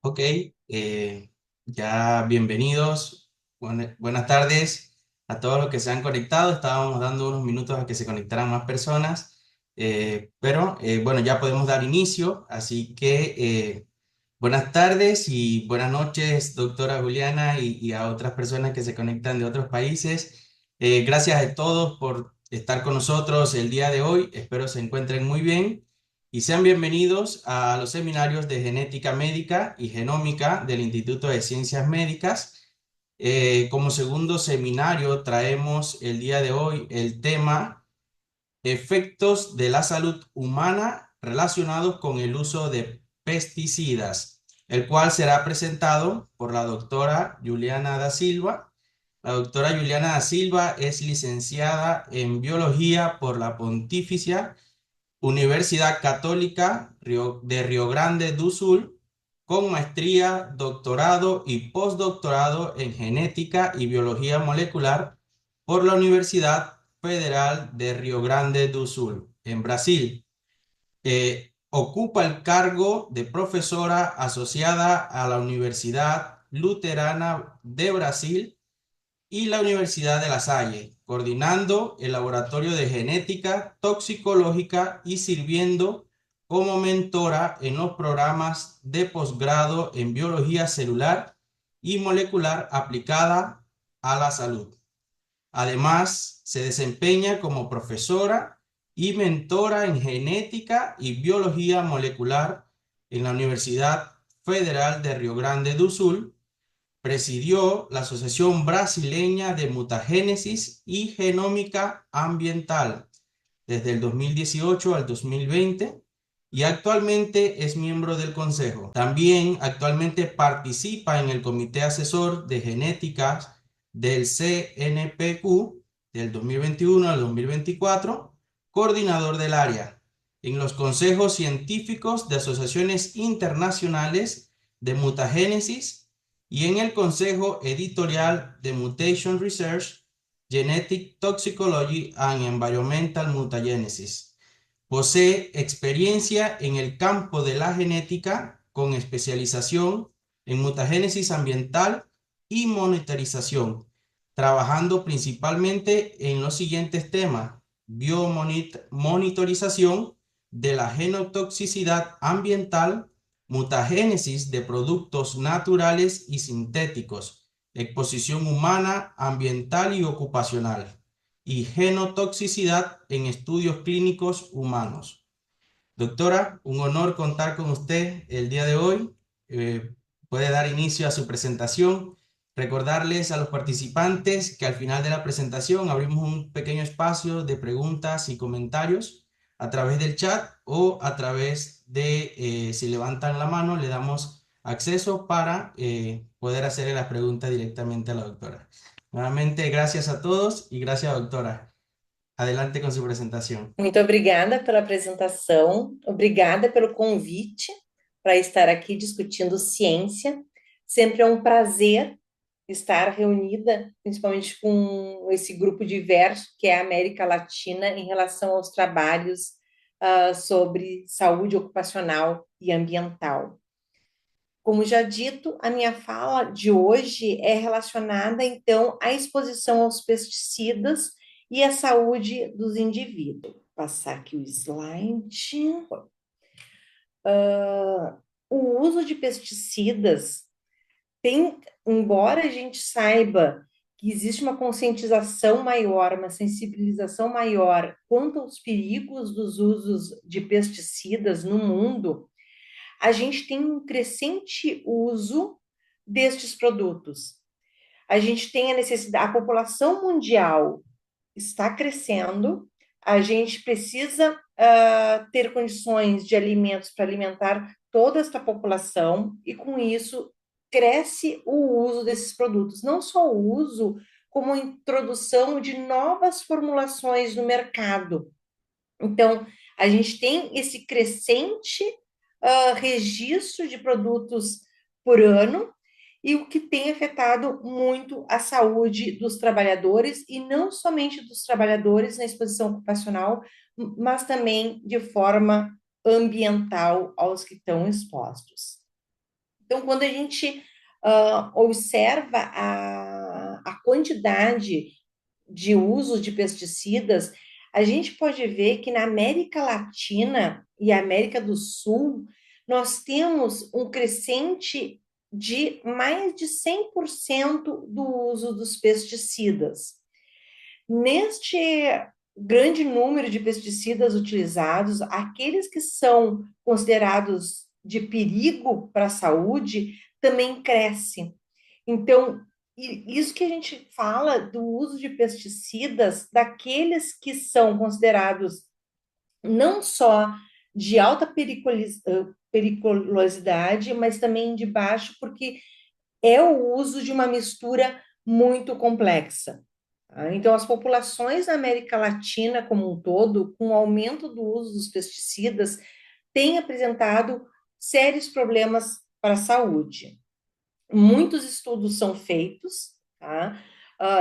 Ok, ya bienvenidos, buenas tardes a todos los que se han conectado. Estábamos dando unos minutos a que se conectaran más personas, pero bueno, ya podemos dar inicio. Así que buenas tardes y buenas noches, doctora Juliana, y a otras personas que se conectan de otros países. Gracias a todos por estar con nosotros el día de hoy. Espero se encuentren muy bien. Y sean bienvenidos a los seminarios de genética médica y genómica del Instituto de Ciencias Médicas. Como segundo seminario traemos el día de hoy el tema efectos de la salud humana relacionados con el uso de pesticidas, el cual será presentado por la doctora Juliana da Silva. La doctora Juliana da Silva es licenciada en biología por la Pontificia Universidad Católica de Río Grande do Sul, con maestría, doctorado y postdoctorado en genética y biología molecular por la Universidad Federal de Río Grande do Sul, en Brasil. Ocupa el cargo de profesora asociada a la Universidad Luterana de Brasil y la Universidad de La Salle, coordinando el laboratorio de genética toxicológica y sirviendo como mentora en los programas de posgrado en biología celular y molecular aplicada a la salud. Además, se desempeña como profesora y mentora en genética y biología molecular en la Universidad Federal de Río Grande do Sul. Presidió la Asociación Brasileña de Mutagénesis y Genómica Ambiental desde el 2018 al 2020 y actualmente es miembro del consejo. También actualmente participa en el Comité Asesor de Genéticas del CNPq del 2021 al 2024, coordinador del área, en los consejos científicos de asociaciones internacionales de mutagénesis y en el consejo editorial de Mutation Research, Genetic Toxicology and Environmental Mutagenesis. Posee experiencia en el campo de la genética con especialización en mutagénesis ambiental y monitorización, trabajando principalmente en los siguientes temas: biomonitorización de la genotoxicidad ambiental, mutagénesis de productos naturales y sintéticos, exposición humana, ambiental y ocupacional, y genotoxicidad en estudios clínicos humanos. Doctora, un honor contar con usted el día de hoy. Eh, Puede dar inicio a su presentación. Recordarles a los participantes que al final de la presentación abrimos un pequeño espacio de preguntas y comentarios a través del chat o a través de, si levantan la mano, le damos acceso para poder hacerle la pregunta directamente a la doctora. Nuevamente, gracias a todos y gracias, doctora. Adelante con su presentación. Muito obrigada pela apresentação, obrigada pelo convite para estar aqui discutindo ciência. Sempre é um prazer estar reunida, principalmente com esse grupo diverso que é a América Latina, em relação aos trabalhos sobre saúde ocupacional e ambiental. Como já dito, a minha fala de hoje é relacionada, então, à exposição aos pesticidas e à saúde dos indivíduos. Vou passar aqui o slide. O uso de pesticidas tem, embora a gente saiba que existe uma conscientização maior, uma sensibilização maior quanto aos perigos dos usos de pesticidas no mundo, a gente tem um crescente uso destes produtos. A gente tem a necessidade, a população mundial está crescendo, a gente precisa ter condições de alimentos para alimentar toda esta população, e com isso cresce o uso desses produtos, não só o uso, como a introdução de novas formulações no mercado. Então, a gente tem esse crescente registro de produtos por ano, e o que tem afetado muito a saúde dos trabalhadores, e não somente dos trabalhadores na exposição ocupacional, mas também de forma ambiental aos que estão expostos. Então, quando a gente observa a quantidade de uso de pesticidas, a gente pode ver que na América Latina e América do Sul, nós temos um crescente de mais de 100% do uso dos pesticidas. Neste grande número de pesticidas utilizados, aqueles que são considerados de perigo para a saúde também crescem. Então, isso que a gente fala do uso de pesticidas, daqueles que são considerados não só de alta periculosidade, mas também de baixo, porque é o uso de uma mistura muito complexa. Tá? Então, as populações na América Latina como um todo, com o aumento do uso dos pesticidas, têm apresentado sérios problemas para a saúde. Muitos estudos são feitos, tá?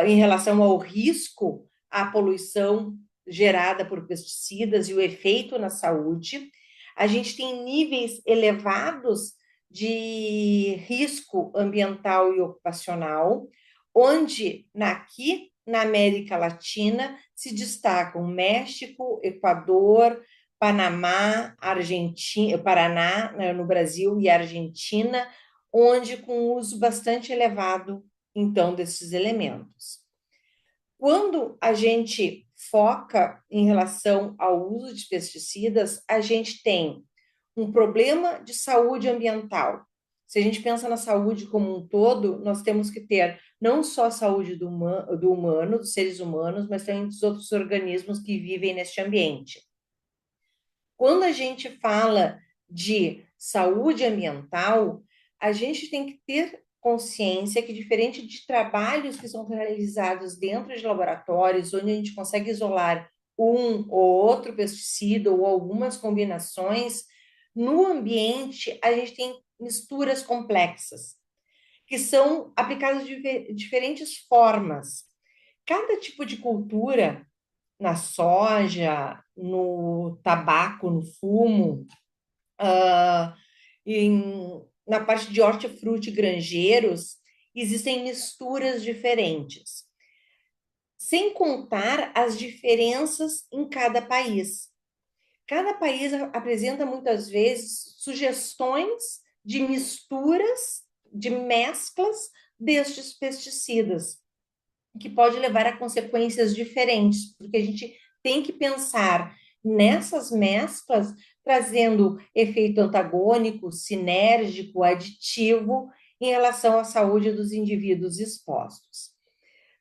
Em relação ao risco à poluição gerada por pesticidas e o efeito na saúde. A gente tem níveis elevados de risco ambiental e ocupacional, onde aqui na América Latina se destacam México, Equador, Panamá, Argentina, Paraná, né, no Brasil e Argentina, onde com uso bastante elevado, então, desses elementos. Quando a gente foca em relação ao uso de pesticidas, a gente tem um problema de saúde ambiental. Se a gente pensa na saúde como um todo, nós temos que ter não só a saúde do humano, dos seres humanos, mas também dos outros organismos que vivem neste ambiente. Quando a gente fala de saúde ambiental, a gente tem que ter consciência que, diferente de trabalhos que são realizados dentro de laboratórios, onde a gente consegue isolar um ou outro pesticida ou algumas combinações, no ambiente a gente tem misturas complexas, que são aplicadas de diferentes formas. Cada tipo de cultura, na soja, no tabaco, no fumo, uh, na parte de hortifruti granjeiros, existem misturas diferentes, sem contar as diferenças em cada país. Cada país apresenta muitas vezes sugestões de misturas, de mesclas destes pesticidas, que pode levar a consequências diferentes, porque a gente tem que pensar nessas mesclas trazendo efeito antagônico, sinérgico, aditivo em relação à saúde dos indivíduos expostos.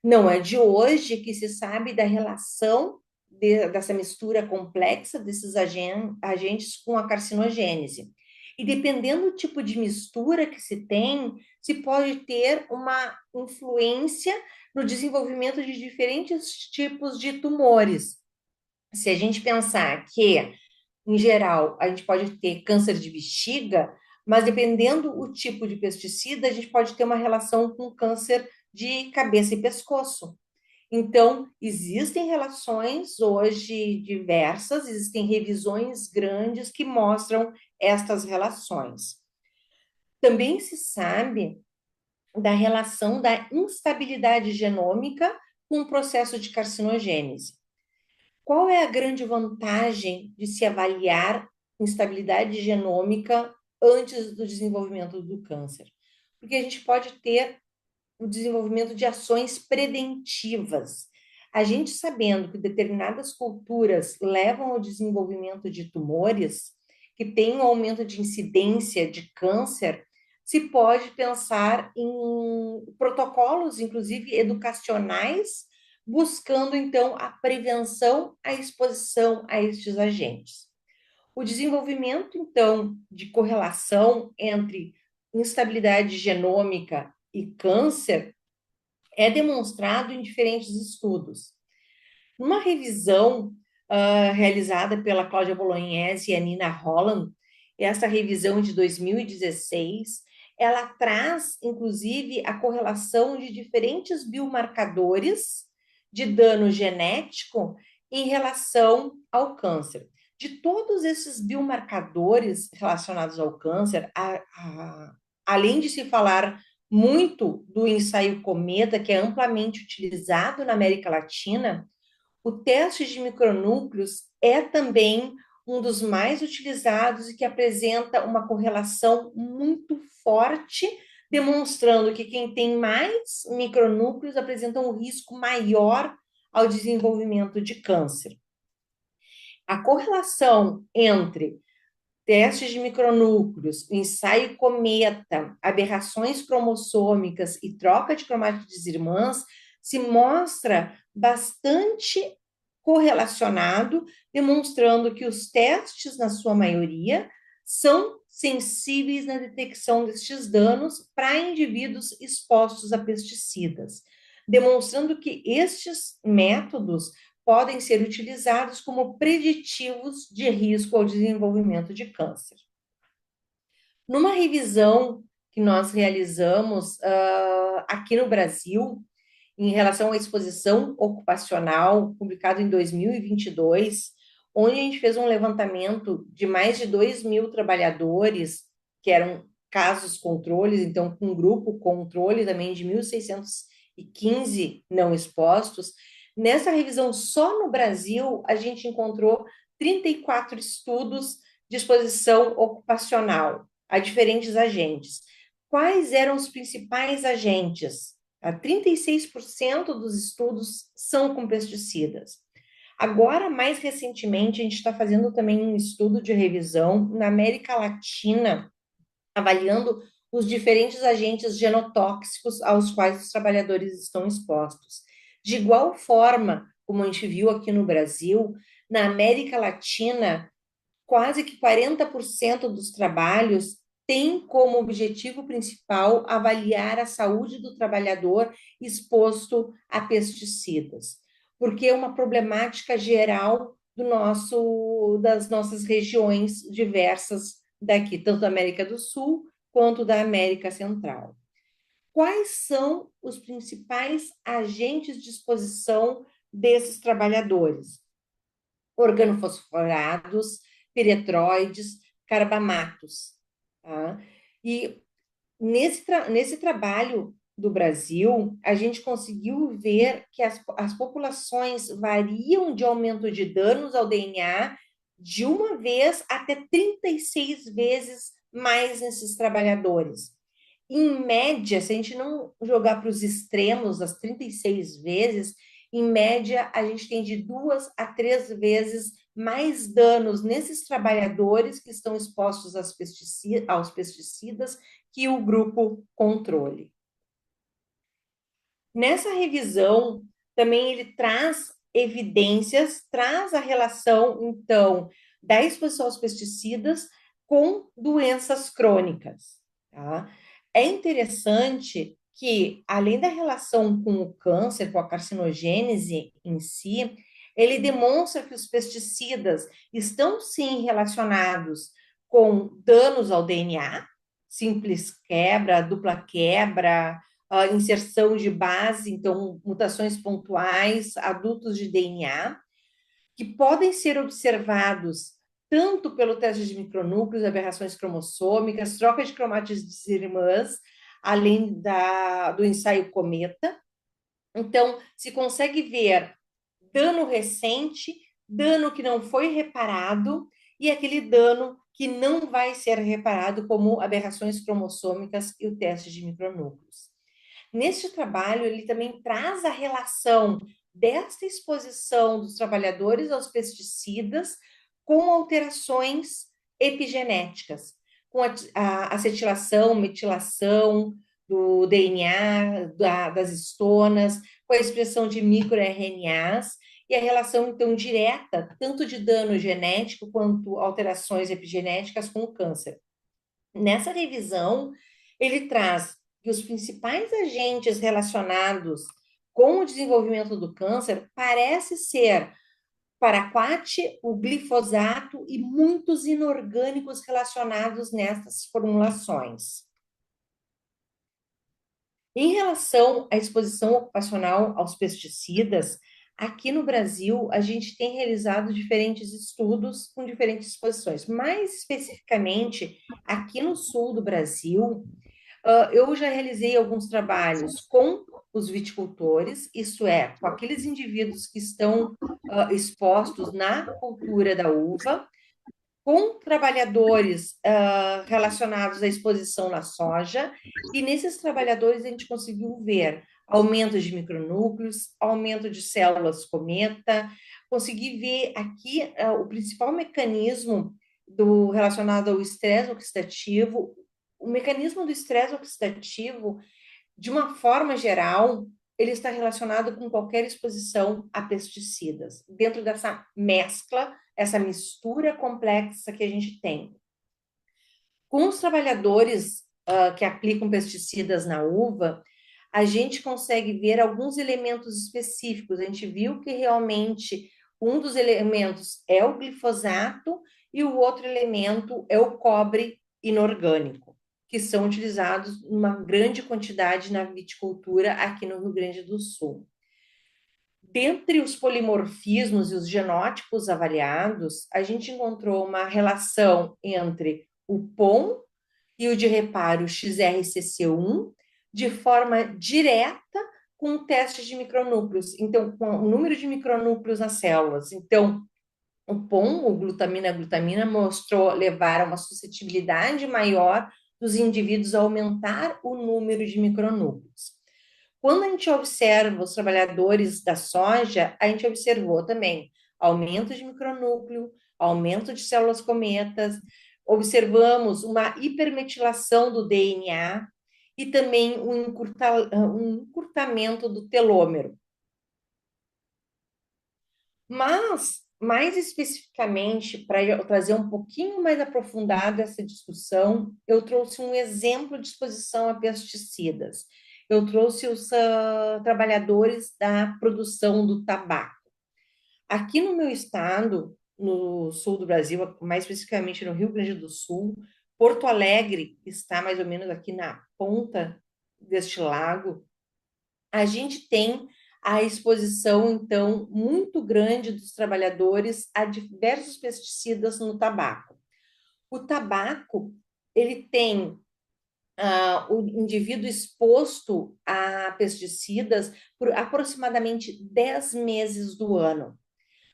Não é de hoje que se sabe da relação dessa mistura complexa desses agentes com a carcinogênese. E dependendo do tipo de mistura que se tem, se pode ter uma influência no desenvolvimento de diferentes tipos de tumores. Se a gente pensar que, em geral, a gente pode ter câncer de bexiga, mas dependendo do tipo de pesticida, a gente pode ter uma relação com câncer de cabeça e pescoço. Então, existem relações hoje diversas, existem revisões grandes que mostram estas relações. Também se sabe da relação da instabilidade genômica com o processo de carcinogênese. Qual é a grande vantagem de se avaliar instabilidade genômica antes do desenvolvimento do câncer? Porque a gente pode ter o desenvolvimento de ações preventivas. A gente sabendo que determinadas culturas levam ao desenvolvimento de tumores, que tem um aumento de incidência de câncer, se pode pensar em protocolos, inclusive educacionais, buscando então a prevenção, a exposição a estes agentes. O desenvolvimento, então, de correlação entre instabilidade genômica e câncer é demonstrado em diferentes estudos. Numa revisão realizada pela Cláudia Bolognese e a Nina Holland, essa revisão de 2016, ela traz, inclusive, a correlação de diferentes biomarcadores de dano genético em relação ao câncer. De todos esses biomarcadores relacionados ao câncer, além de se falar muito do ensaio Cometa, que é amplamente utilizado na América Latina, o teste de micronúcleos é também um dos mais utilizados e que apresenta uma correlação muito forte, demonstrando que quem tem mais micronúcleos apresenta um risco maior ao desenvolvimento de câncer. A correlação entre testes de micronúcleos, ensaio cometa, aberrações cromossômicas e troca de cromátides irmãs se mostra bastante correlacionado, demonstrando que os testes, na sua maioria, são sensíveis na detecção destes danos para indivíduos expostos a pesticidas, demonstrando que estes métodos podem ser utilizados como preditivos de risco ao desenvolvimento de câncer. Numa revisão que nós realizamos aqui no Brasil, em relação à exposição ocupacional, publicado em 2022, onde a gente fez um levantamento de mais de 2.000 trabalhadores, que eram casos controles, então com um grupo controle também de 1.615 não expostos. Nessa revisão, só no Brasil, a gente encontrou 34 estudos de exposição ocupacional a diferentes agentes. Quais eram os principais agentes? 36% dos estudos são com pesticidas. Agora, mais recentemente, a gente está fazendo também um estudo de revisão na América Latina, avaliando os diferentes agentes genotóxicos aos quais os trabalhadores estão expostos. De igual forma, como a gente viu aqui no Brasil, na América Latina, quase que 40% dos trabalhos tem como objetivo principal avaliar a saúde do trabalhador exposto a pesticidas, porque é uma problemática geral das nossas regiões diversas daqui, tanto da América do Sul quanto da América Central. Quais são os principais agentes de exposição desses trabalhadores? Organofosforados, piretroides, carbamatos. Tá? E nesse trabalho do Brasil, a gente conseguiu ver que as populações variam de aumento de danos ao DNA de uma vez até 36 vezes mais nesses trabalhadores. Em média, se a gente não jogar para os extremos, das 36 vezes, em média, a gente tem de 2 a 3 vezes mais danos nesses trabalhadores que estão expostos aos pesticidas que o grupo controle. Nessa revisão, também ele traz evidências, traz a relação, então, da exposição aos pesticidas com doenças crônicas. Tá? É interessante que, além da relação com o câncer, com a carcinogênese em si, ele demonstra que os pesticidas estão sim relacionados com danos ao DNA, simples quebra, dupla quebra, inserção de base, então mutações pontuais, adultos de DNA, que podem ser observados tanto pelo teste de micronúcleos, aberrações cromossômicas, troca de cromátides irmãs, além do ensaio Cometa. Então, se consegue ver dano recente, dano que não foi reparado e aquele dano que não vai ser reparado, como aberrações cromossômicas e o teste de micronúcleos. Neste trabalho, ele também traz a relação desta exposição dos trabalhadores aos pesticidas com alterações epigenéticas, com a acetilação, metilação do DNA, das histonas, com a expressão de microRNAs e a relação, então, direta, tanto de dano genético quanto alterações epigenéticas com o câncer. Nessa revisão, ele traz que os principais agentes relacionados com o desenvolvimento do câncer parece ser paraquat, o glifosato e muitos inorgânicos relacionados nessas formulações. Em relação à exposição ocupacional aos pesticidas, aqui no Brasil a gente tem realizado diferentes estudos com diferentes exposições. Mais especificamente, aqui no sul do Brasil, Eu já realizei alguns trabalhos com os viticultores, isso é, com aqueles indivíduos que estão expostos na cultura da uva, com trabalhadores relacionados à exposição na soja, e nesses trabalhadores a gente conseguiu ver aumento de micronúcleos, aumento de células cometa, consegui ver aqui o principal mecanismo relacionado ao estresse oxidativo. O mecanismo do estresse oxidativo, de uma forma geral, ele está relacionado com qualquer exposição a pesticidas, dentro dessa mescla, essa mistura complexa que a gente tem. Com os trabalhadores que aplicam pesticidas na uva, a gente consegue ver alguns elementos específicos. A gente viu que realmente um dos elementos é o glifosato e o outro elemento é o cobre inorgânico, que são utilizados em uma grande quantidade na viticultura aqui no Rio Grande do Sul. Dentre os polimorfismos e os genótipos avaliados, a gente encontrou uma relação entre o POM e o de reparo XRCC1 de forma direta com testes de micronúcleos, então, com o número de micronúcleos nas células. Então, o POM, o glutamina, mostrou levar a uma suscetibilidade maior dos indivíduos a aumentar o número de micronúcleos. Quando a gente observa os trabalhadores da soja, a gente observou também aumento de micronúcleo, aumento de células cometas, observamos uma hipermetilação do DNA e também um encurtamento do telômero. Mas, mais especificamente, para eu trazer um pouquinho mais aprofundado essa discussão, eu trouxe um exemplo de exposição a pesticidas. Eu trouxe os trabalhadores da produção do tabaco. Aqui no meu estado, no sul do Brasil, mais especificamente no Rio Grande do Sul, Porto Alegre está mais ou menos aqui na ponta deste lago, a gente tem a exposição, então, muito grande dos trabalhadores a diversos pesticidas no tabaco. O tabaco, ele tem o indivíduo exposto a pesticidas por aproximadamente 10 meses do ano.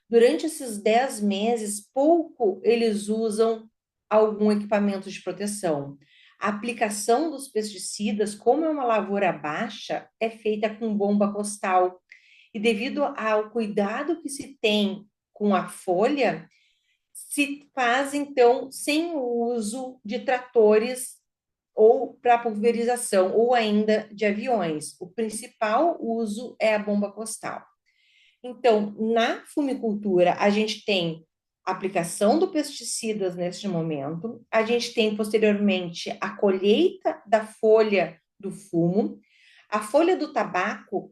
Durante esses 10 meses, pouco eles usam algum equipamento de proteção. A aplicação dos pesticidas, como é uma lavoura baixa, é feita com bomba costal. E devido ao cuidado que se tem com a folha, se faz, então, sem o uso de tratores ou para pulverização, ou ainda de aviões. O principal uso é a bomba costal. Então, na fumicultura, a gente tem a aplicação do pesticidas neste momento, a gente tem posteriormente a colheita da folha do fumo. A folha do tabaco,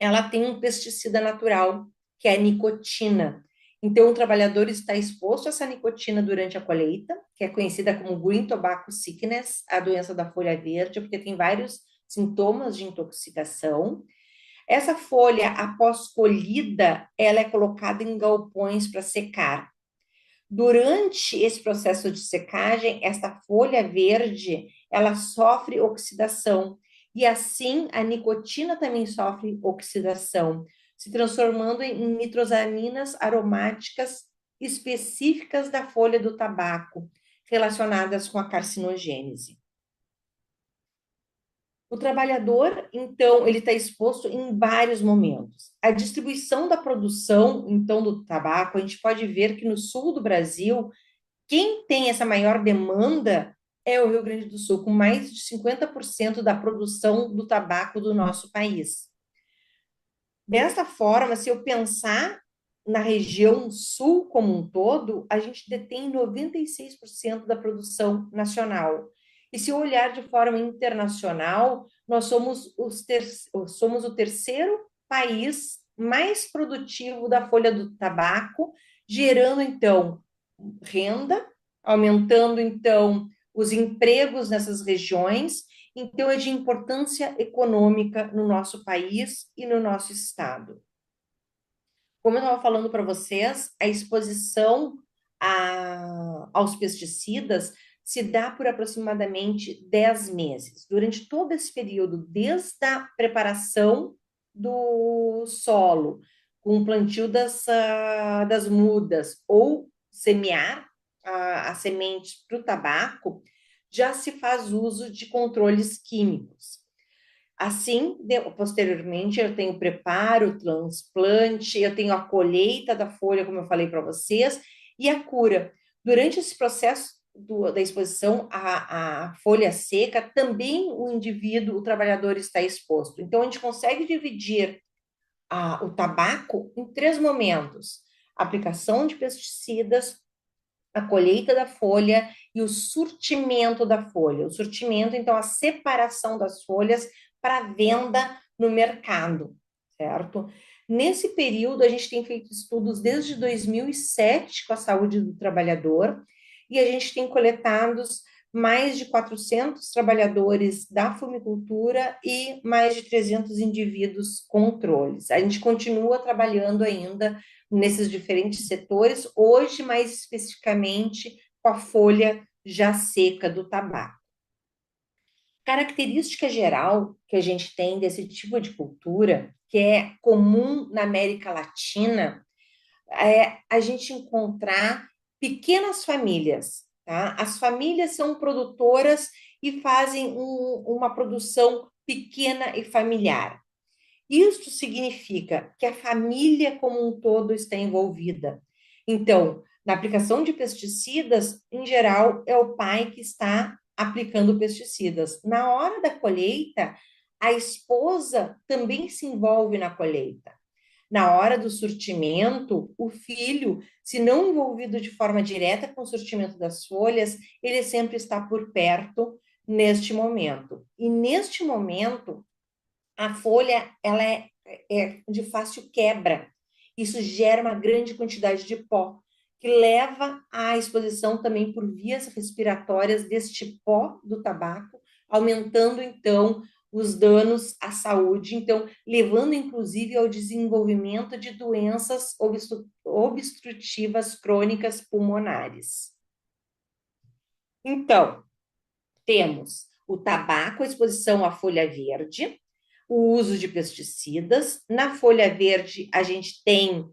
ela tem um pesticida natural, que é a nicotina. Então, o trabalhador está exposto a essa nicotina durante a colheita, que é conhecida como Green Tobacco Sickness, a doença da folha verde, porque tem vários sintomas de intoxicação. Essa folha, após colhida, ela é colocada em galpões para secar. Durante esse processo de secagem, essa folha verde, ela sofre oxidação. E assim, a nicotina também sofre oxidação, se transformando em nitrosaminas aromáticas específicas da folha do tabaco, relacionadas com a carcinogênese. O trabalhador, então, ele está exposto em vários momentos. A distribuição da produção, então, do tabaco, a gente pode ver que no sul do Brasil, quem tem essa maior demanda é o Rio Grande do Sul, com mais de 50% da produção do tabaco do nosso país. Dessa forma, se eu pensar na região sul como um todo, a gente detém 96% da produção nacional. E se eu olhar de forma internacional, nós somos o terceiro país mais produtivo da folha do tabaco, gerando, então, renda, aumentando, então, os empregos nessas regiões. Então, é de importância econômica no nosso país e no nosso estado. Como eu estava falando para vocês, a exposição aos pesticidas se dá por aproximadamente 10 meses. Durante todo esse período, desde a preparação do solo, com o plantio das mudas, ou semear a semente para o tabaco, já se faz uso de controles químicos. Assim, posteriormente, eu tenho o preparo, o transplante, eu tenho a colheita da folha, como eu falei para vocês, e a cura. Durante esse processo da exposição à folha seca, também o indivíduo, o trabalhador, está exposto. Então, a gente consegue dividir o tabaco em três momentos: a aplicação de pesticidas, a colheita da folha e o surtimento da folha. O surtimento, então, a separação das folhas para venda no mercado, certo? Nesse período, a gente tem feito estudos desde 2007 com a saúde do trabalhador e a gente tem coletados mais de 400 trabalhadores da fumicultura e mais de 300 indivíduos controles. A gente continua trabalhando ainda nesses diferentes setores, hoje mais especificamente com a folha já seca do tabaco. Característica geral que a gente tem desse tipo de cultura, que é comum na América Latina, é a gente encontrar pequenas famílias, tá? As famílias são produtoras e fazem uma produção pequena e familiar. Isso significa que a família como um todo está envolvida. Então, na aplicação de pesticidas, em geral, é o pai que está aplicando pesticidas. Na hora da colheita, a esposa também se envolve na colheita. Na hora do surtimento, o filho, se não envolvido de forma direta com o surtimento das folhas, ele sempre está por perto neste momento. E neste momento, a folha ela é de fácil quebra. Isso gera uma grande quantidade de pó, que leva à exposição também por vias respiratórias deste pó do tabaco, aumentando então os danos à saúde, então levando inclusive ao desenvolvimento de doenças obstrutivas crônicas pulmonares. Então, temos o tabaco, a exposição à folha verde, o uso de pesticidas. Na folha verde, a gente tem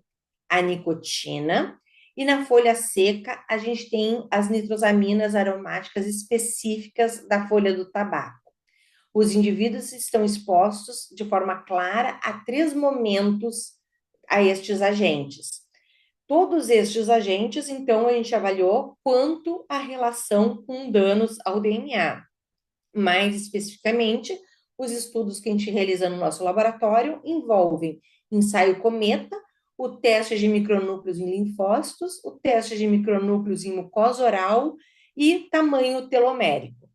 a nicotina, e na folha seca, a gente tem as nitrosaminas aromáticas específicas da folha do tabaco. Os indivíduos estão expostos de forma clara a três momentos a estes agentes. Todos estes agentes, então, a gente avaliou quanto a relação com danos ao DNA. Mais especificamente, os estudos que a gente realiza no nosso laboratório envolvem ensaio cometa, o teste de micronúcleos em linfócitos, o teste de micronúcleos em mucosa oral e tamanho telomérico.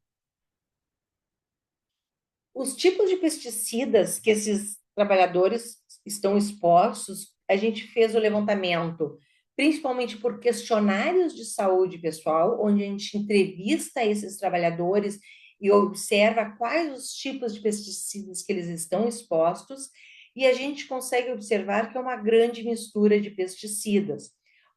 Os tipos de pesticidas que esses trabalhadores estão expostos, a gente fez o levantamento principalmente por questionários de saúde pessoal, onde a gente entrevista esses trabalhadores e observa quais os tipos de pesticidas que eles estão expostos, e a gente consegue observar que é uma grande mistura de pesticidas,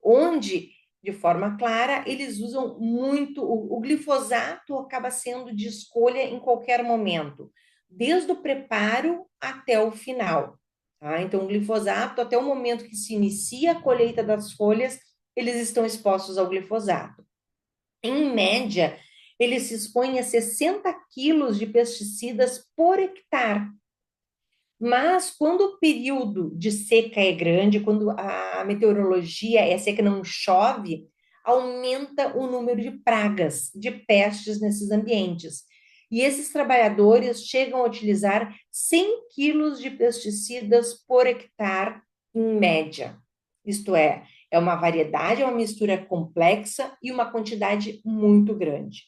onde, de forma clara, eles usam muito, o glifosato acaba sendo de escolha em qualquer momento, desde o preparo até o final. Tá? Então, o glifosato, até o momento que se inicia a colheita das folhas, eles estão expostos ao glifosato. Em média, eles se expõem a 60 quilos de pesticidas por hectare. Mas quando o período de seca é grande, quando a meteorologia é seca, não chove, aumenta o número de pragas, de pestes nesses ambientes. E esses trabalhadores chegam a utilizar 100 quilos de pesticidas por hectare, em média. Isto é uma variedade, é uma mistura complexa e uma quantidade muito grande.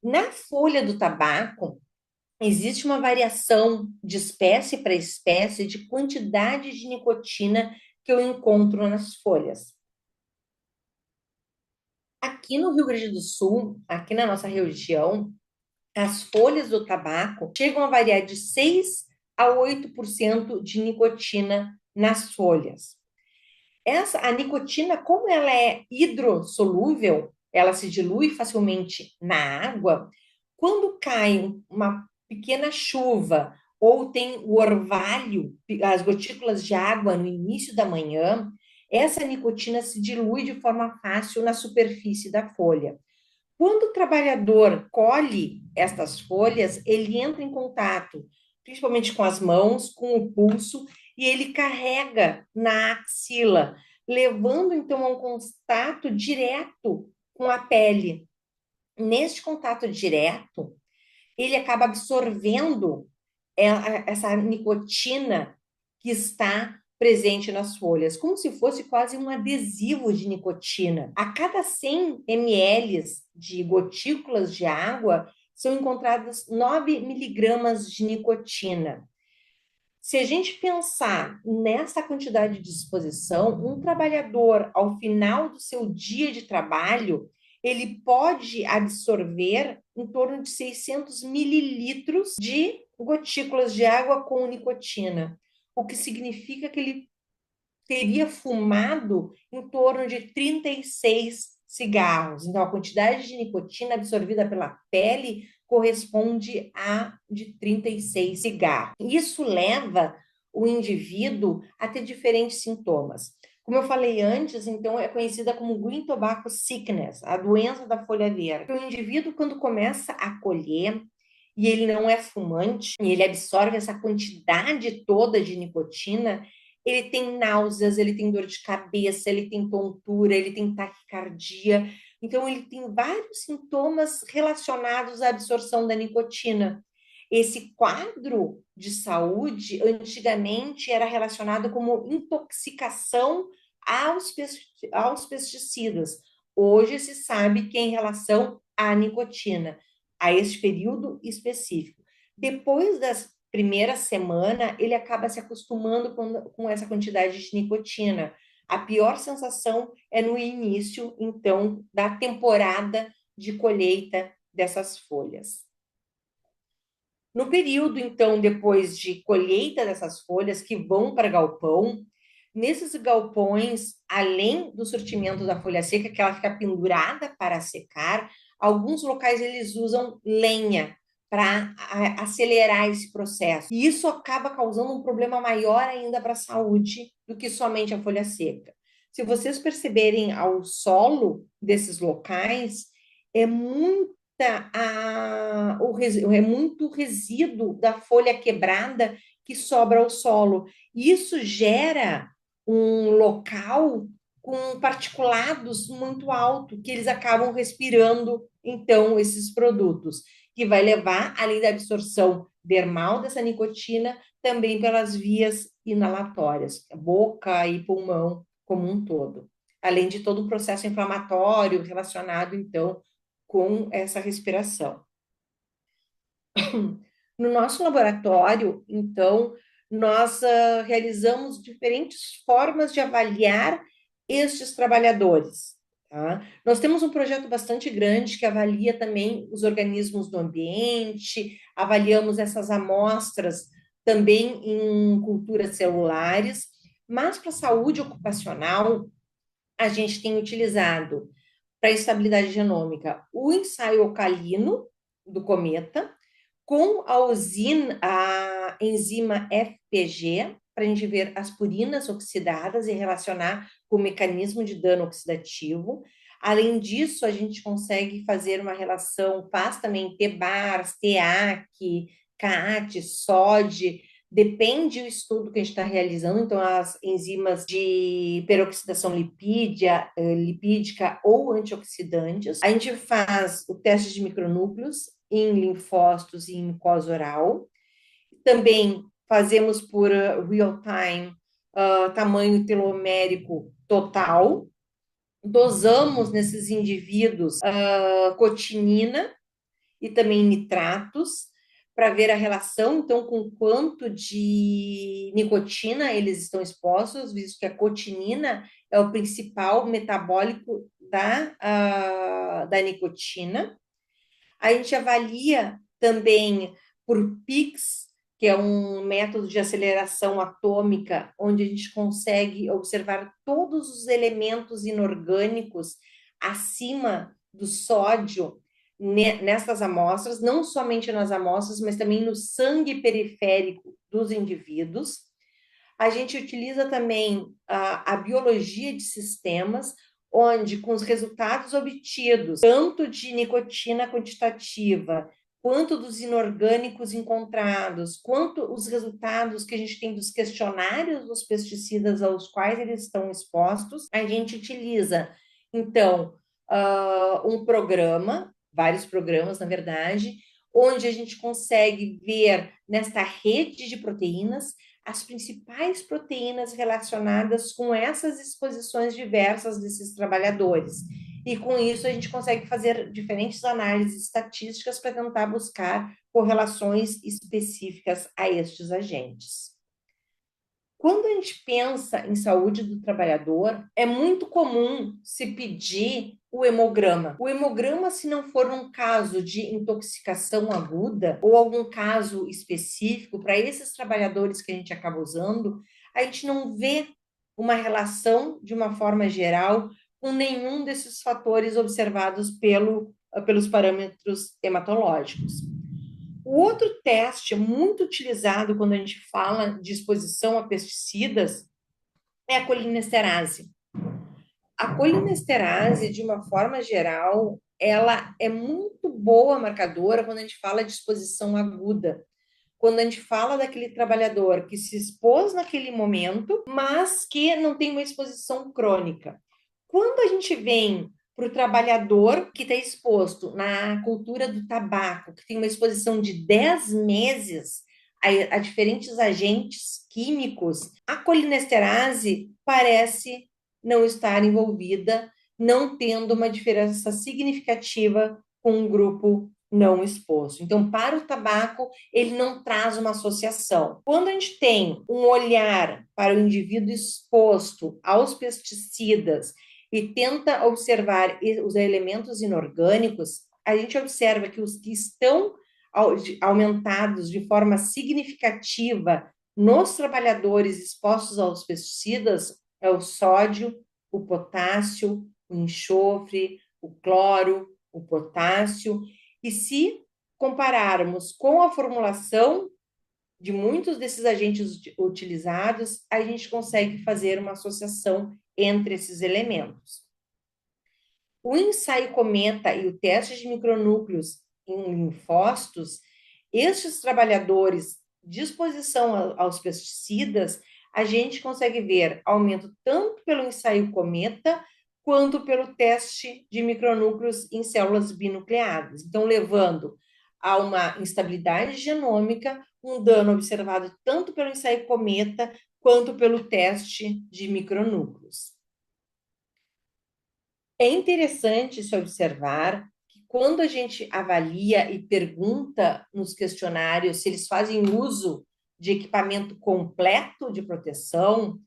Na folha do tabaco, existe uma variação de espécie para espécie de quantidade de nicotina que eu encontro nas folhas. Aqui no Rio Grande do Sul, aqui na nossa região, as folhas do tabaco chegam a variar de 6 a 8% de nicotina nas folhas. A nicotina, como ela é hidrossolúvel, ela se dilui facilmente na água. Quando cai uma pequena chuva ou tem o orvalho, as gotículas de água no início da manhã, essa nicotina se dilui de forma fácil na superfície da folha. Quando o trabalhador colhe estas folhas, ele entra em contato, principalmente com as mãos, com o pulso, e ele carrega na axila, levando então a um contato direto com a pele. Neste contato direto, ele acaba absorvendo essa nicotina que está presente nas folhas, como se fosse quase um adesivo de nicotina. A cada 100 ml de gotículas de água, são encontradas 9 miligramas de nicotina. Se a gente pensar nessa quantidade de exposição, um trabalhador, ao final do seu dia de trabalho, ele pode absorver em torno de 600 mililitros de gotículas de água com nicotina, o que significa que ele teria fumado em torno de 36 cigarros. Então, a quantidade de nicotina absorvida pela pele corresponde a de 36 cigarros. Isso leva o indivíduo a ter diferentes sintomas. Como eu falei antes, então é conhecida como Green Tobacco Sickness, a doença da folha verde. O indivíduo, quando começa a colher, e ele não é fumante, e ele absorve essa quantidade toda de nicotina, ele tem náuseas, ele tem dor de cabeça, ele tem tontura, ele tem taquicardia. Então, ele tem vários sintomas relacionados à absorção da nicotina. Esse quadro de saúde, antigamente, era relacionado como intoxicação aos pesticidas. Hoje se sabe que é em relação à nicotina, a este período específico. Depois das primeira semana, ele acaba se acostumando com essa quantidade de nicotina. A pior sensação é no início, então, da temporada de colheita dessas folhas. No período, então, depois de colheita dessas folhas que vão para galpão, nesses galpões, além do surtimento da folha seca, que ela fica pendurada para secar, alguns locais eles usam lenha para acelerar esse processo. E isso acaba causando um problema maior ainda para a saúde do que somente a folha seca. Se vocês perceberem ao solo desses locais, é muita é muito resíduo da folha quebrada que sobra ao solo. Isso gera um local com particulados muito alto, que eles acabam respirando, então, esses produtos, que vai levar, além da absorção dermal dessa nicotina, também pelas vias inalatórias, boca e pulmão como um todo. Além de todo o processo inflamatório relacionado, então, com essa respiração. No nosso laboratório, então, nós realizamos diferentes formas de avaliar estes trabalhadores. Tá? Nós temos um projeto bastante grande que avalia também os organismos do ambiente, avaliamos essas amostras também em culturas celulares, mas para a saúde ocupacional, a gente tem utilizado para estabilidade genômica o ensaio alcalino do cometa, com a enzima FPG, para a gente ver as purinas oxidadas e relacionar com o mecanismo de dano oxidativo. Além disso, a gente consegue fazer uma relação, faz também TBARS, TEAC, CAT, SOD, depende do estudo que a gente está realizando, então as enzimas de peroxidação lipídica ou antioxidantes. A gente faz o teste de micronúcleos em linfócitos e em mucosa oral. Também fazemos por real-time tamanho telomérico total. Dosamos nesses indivíduos cotinina e também nitratos para ver a relação, então, com quanto de nicotina eles estão expostos, visto que a cotinina é o principal metabólico da nicotina. A gente avalia também por PIX, que é um método de aceleração atômica, onde a gente consegue observar todos os elementos inorgânicos acima do sódio nessas amostras, não somente nas amostras, mas também no sangue periférico dos indivíduos. A gente utiliza também a biologia de sistemas, onde, com os resultados obtidos, tanto de nicotina quantitativa, quanto dos inorgânicos encontrados, quanto os resultados que a gente tem dos questionários dos pesticidas aos quais eles estão expostos, a gente utiliza, então, um programa, vários programas, na verdade, onde a gente consegue ver nesta rede de proteínas as principais proteínas relacionadas com essas exposições diversas desses trabalhadores. E com isso a gente consegue fazer diferentes análises estatísticas para tentar buscar correlações específicas a estes agentes. Quando a gente pensa em saúde do trabalhador, é muito comum se pedir o hemograma. O hemograma, se não for um caso de intoxicação aguda ou algum caso específico para esses trabalhadores que a gente acaba usando, a gente não vê uma relação, de uma forma geral, com nenhum desses fatores observados pelos parâmetros hematológicos. O outro teste muito utilizado quando a gente fala de exposição a pesticidas é a colinesterase. A colinesterase, de uma forma geral, ela é muito boa marcadora quando a gente fala de exposição aguda. Quando a gente fala daquele trabalhador que se expôs naquele momento, mas que não tem uma exposição crônica. Quando a gente vem para o trabalhador que está exposto na cultura do tabaco, que tem uma exposição de 10 meses a diferentes agentes químicos, a colinesterase parece não estar envolvida, não tendo uma diferença significativa com um grupo não exposto. Então, para o tabaco, ele não traz uma associação. Quando a gente tem um olhar para o indivíduo exposto aos pesticidas e tenta observar os elementos inorgânicos, a gente observa que os que estão aumentados de forma significativa nos trabalhadores expostos aos pesticidas é o sódio, o potássio, o enxofre, o cloro, o potássio. E se compararmos com a formulação de muitos desses agentes utilizados, a gente consegue fazer uma associação entre esses elementos. O ensaio cometa e o teste de micronúcleos em linfócitos, estes trabalhadores de exposição aos pesticidas, a gente consegue ver aumento tanto pelo ensaio cometa quanto pelo teste de micronúcleos em células binucleadas. Então, levando a uma instabilidade genômica, um dano observado tanto pelo ensaio cometa quanto pelo teste de micronúcleos. É interessante se observar que quando a gente avalia e pergunta nos questionários se eles fazem uso de equipamento completo de proteção,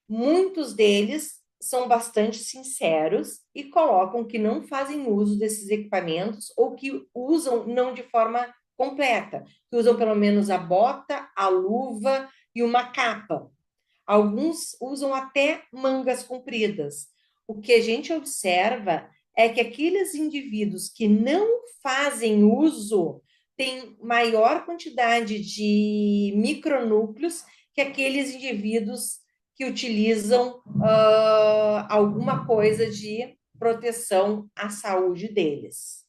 muitos deles são bastante sinceros e colocam que não fazem uso desses equipamentos ou que usam não de forma completa, que usam pelo menos a bota, a luva e uma capa. Alguns usam até mangas compridas. O que a gente observa é que aqueles indivíduos que não fazem uso têm maior quantidade de micronúcleos que aqueles indivíduos que utilizam alguma coisa de proteção à saúde deles,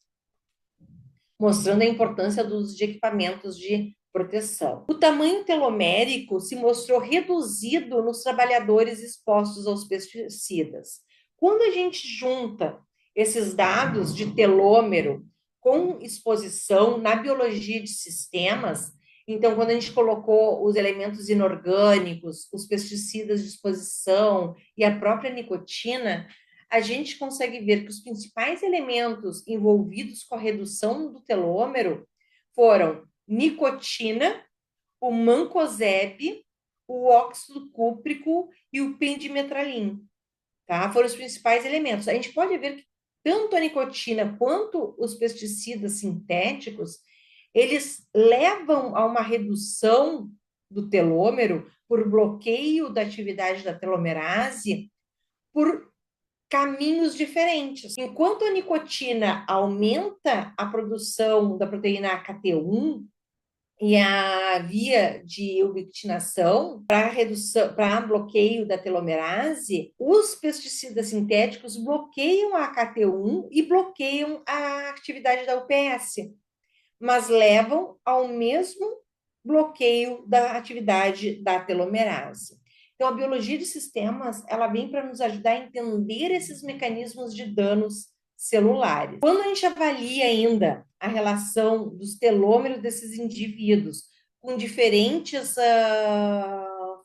mostrando a importância do uso de equipamentos de proteção. O tamanho telomérico se mostrou reduzido nos trabalhadores expostos aos pesticidas. Quando a gente junta esses dados de telômero com exposição na biologia de sistemas, então, quando a gente colocou os elementos inorgânicos, os pesticidas de exposição e a própria nicotina, a gente consegue ver que os principais elementos envolvidos com a redução do telômero foram nicotina, o mancozeb, o óxido cúprico e o pendimetralin, tá? Foram os principais elementos. A gente pode ver que tanto a nicotina quanto os pesticidas sintéticos, eles levam a uma redução do telômero por bloqueio da atividade da telomerase, por caminhos diferentes. Enquanto a nicotina aumenta a produção da proteína AKT1 e a via de ubiquitinação para redução, para bloqueio da telomerase, os pesticidas sintéticos bloqueiam a AKT1 e bloqueiam a atividade da UPS, mas levam ao mesmo bloqueio da atividade da telomerase. Então, a biologia de sistemas, ela vem para nos ajudar a entender esses mecanismos de danos celulares. Quando a gente avalia ainda a relação dos telômeros desses indivíduos com diferentes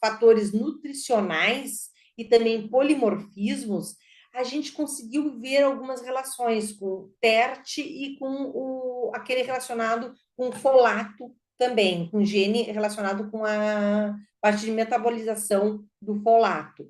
fatores nutricionais e também polimorfismos, a gente conseguiu ver algumas relações com o TERT e com aquele relacionado com o folato também, com gene relacionado com a parte de metabolização do folato.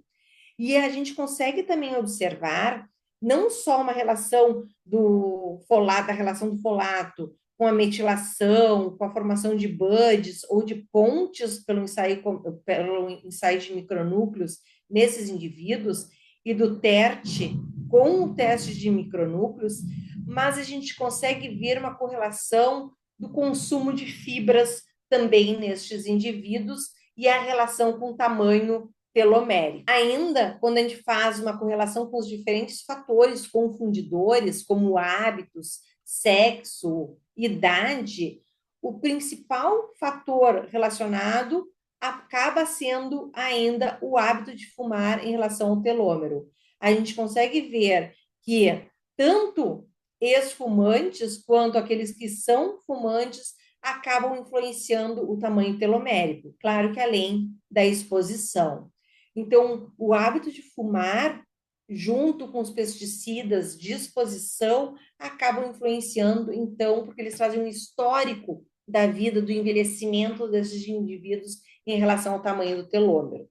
E a gente consegue também observar não só uma relação do folato, da relação do folato com a metilação, com a formação de buds ou de pontes pelo ensaio de micronúcleos nesses indivíduos e do TERT com o teste de micronúcleos, mas a gente consegue ver uma correlação do consumo de fibras também nestes indivíduos e a relação com o tamanho telomérico. Ainda, quando a gente faz uma correlação com os diferentes fatores confundidores, como hábitos, sexo, idade, o principal fator relacionado acaba sendo ainda o hábito de fumar em relação ao telômero. A gente consegue ver que tanto ex-fumantes quanto aqueles que são fumantes acabam influenciando o tamanho telomérico, claro que além da exposição. Então, o hábito de fumar, junto com os pesticidas de exposição, acabam influenciando, então, porque eles fazem um histórico da vida, do envelhecimento desses indivíduos em relação ao tamanho do telômero.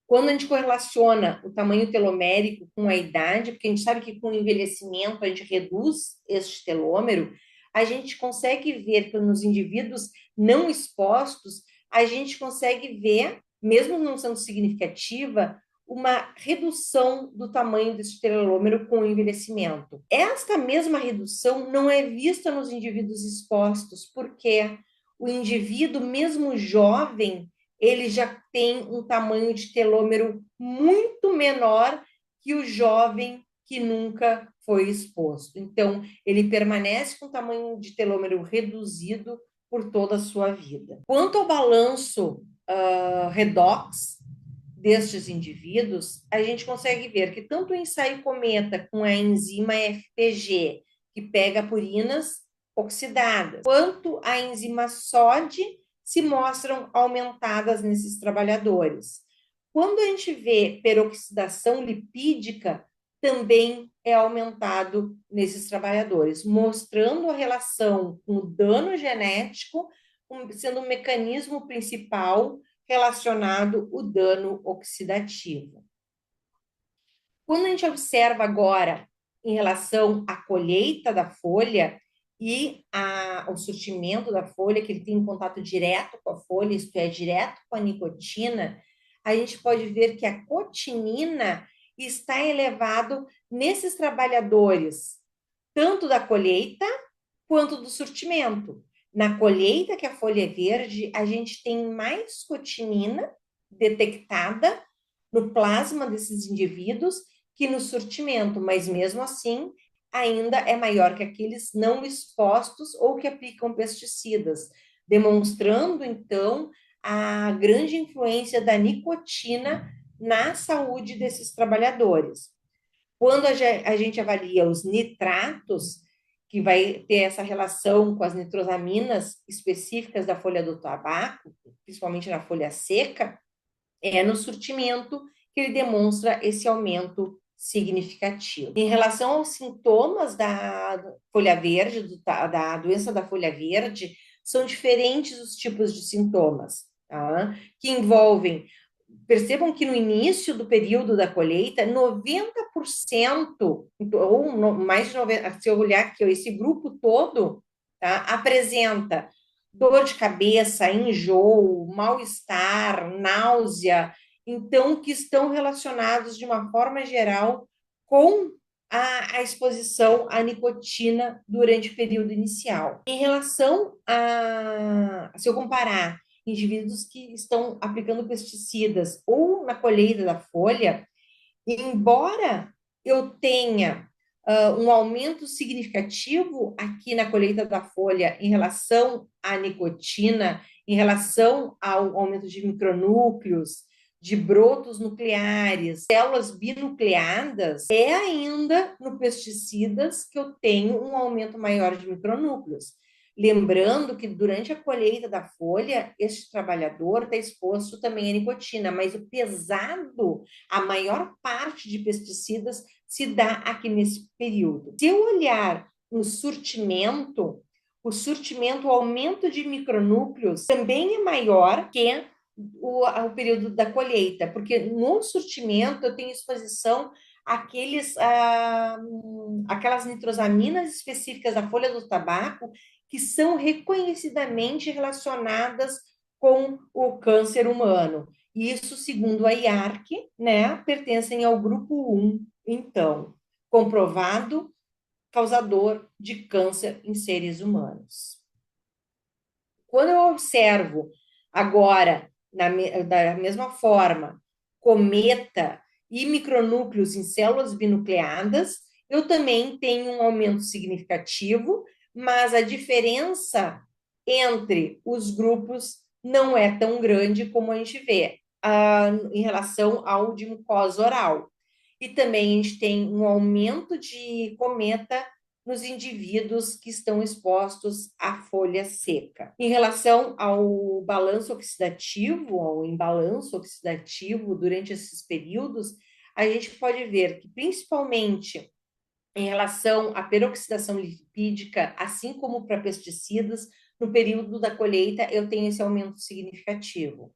Quando a gente correlaciona o tamanho telomérico com a idade, porque a gente sabe que com o envelhecimento a gente reduz este telômero, a gente consegue ver que nos indivíduos não expostos, a gente consegue ver, mesmo não sendo significativa, uma redução do tamanho desse telômero com o envelhecimento. Esta mesma redução não é vista nos indivíduos expostos, porque o indivíduo, mesmo jovem, ele já tem um tamanho de telômero muito menor que o jovem que nunca foi exposto. Então, ele permanece com tamanho de telômero reduzido por toda a sua vida. Quanto ao balanço redox destes indivíduos, a gente consegue ver que tanto o ensaio cometa com a enzima FPG, que pega purinas oxidadas, quanto a enzima SOD, se mostram aumentadas nesses trabalhadores. Quando a gente vê peroxidação lipídica, também é aumentado nesses trabalhadores, mostrando a relação com o dano genético sendo um mecanismo principal relacionado ao dano oxidativo. Quando a gente observa agora em relação à colheita da folha e o surtimento da folha, que ele tem um contato direto com a folha, isto é, direto com a nicotina, a gente pode ver que a cotinina está elevado nesses trabalhadores, tanto da colheita quanto do surtimento. Na colheita, que a folha é verde, a gente tem mais cotinina detectada no plasma desses indivíduos que no surtimento, mas mesmo assim ainda é maior que aqueles não expostos ou que aplicam pesticidas, demonstrando então a grande influência da nicotina na saúde desses trabalhadores. Quando a gente avalia os nitratos, que vai ter essa relação com as nitrosaminas específicas da folha do tabaco, principalmente na folha seca, é no surtimento que ele demonstra esse aumento significativo. Em relação aos sintomas da folha verde, da doença da folha verde, são diferentes os tipos de sintomas, tá? Que envolvem, percebam que no início do período da colheita, 90%, ou mais de 90%, se eu olhar aqui, esse grupo todo, tá, apresenta dor de cabeça, enjoo, mal-estar, náusea então, que estão relacionados de uma forma geral com a exposição à nicotina durante o período inicial. Em relação se eu comparar indivíduos que estão aplicando pesticidas ou na colheita da folha, embora eu tenha um aumento significativo aqui na colheita da folha em relação à nicotina, em relação ao aumento de micronúcleos, de brotos nucleares, células binucleadas, é ainda no pesticidas que eu tenho um aumento maior de micronúcleos. Lembrando que durante a colheita da folha, este trabalhador está exposto também à nicotina, mas o pesado, a maior parte de pesticidas se dá aqui nesse período. Se eu olhar no surtimento, o aumento de micronúcleos também é maior que o período da colheita, porque no surtimento eu tenho exposição aquelas nitrosaminas específicas da folha do tabaco que são reconhecidamente relacionadas com o câncer humano. Isso, segundo a IARC, né, pertencem ao grupo 1, então, comprovado causador de câncer em seres humanos. Quando eu observo agora, da mesma forma, cometa e micronúcleos em células binucleadas, eu também tenho um aumento significativo, mas a diferença entre os grupos não é tão grande como a gente vê em relação ao de mucosa oral. E também a gente tem um aumento de cometa nos indivíduos que estão expostos à folha seca. Em relação ao balanço oxidativo, ao imbalanço oxidativo durante esses períodos, a gente pode ver que, principalmente em relação à peroxidação lipídica, assim como para pesticidas, no período da colheita eu tenho esse aumento significativo.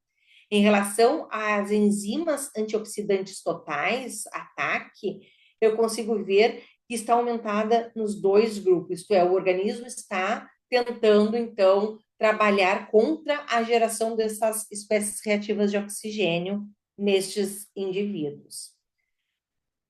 Em relação às enzimas antioxidantes totais, ATAC, eu consigo ver que está aumentada nos dois grupos, isto é, o organismo está tentando, então, trabalhar contra a geração dessas espécies reativas de oxigênio nestes indivíduos.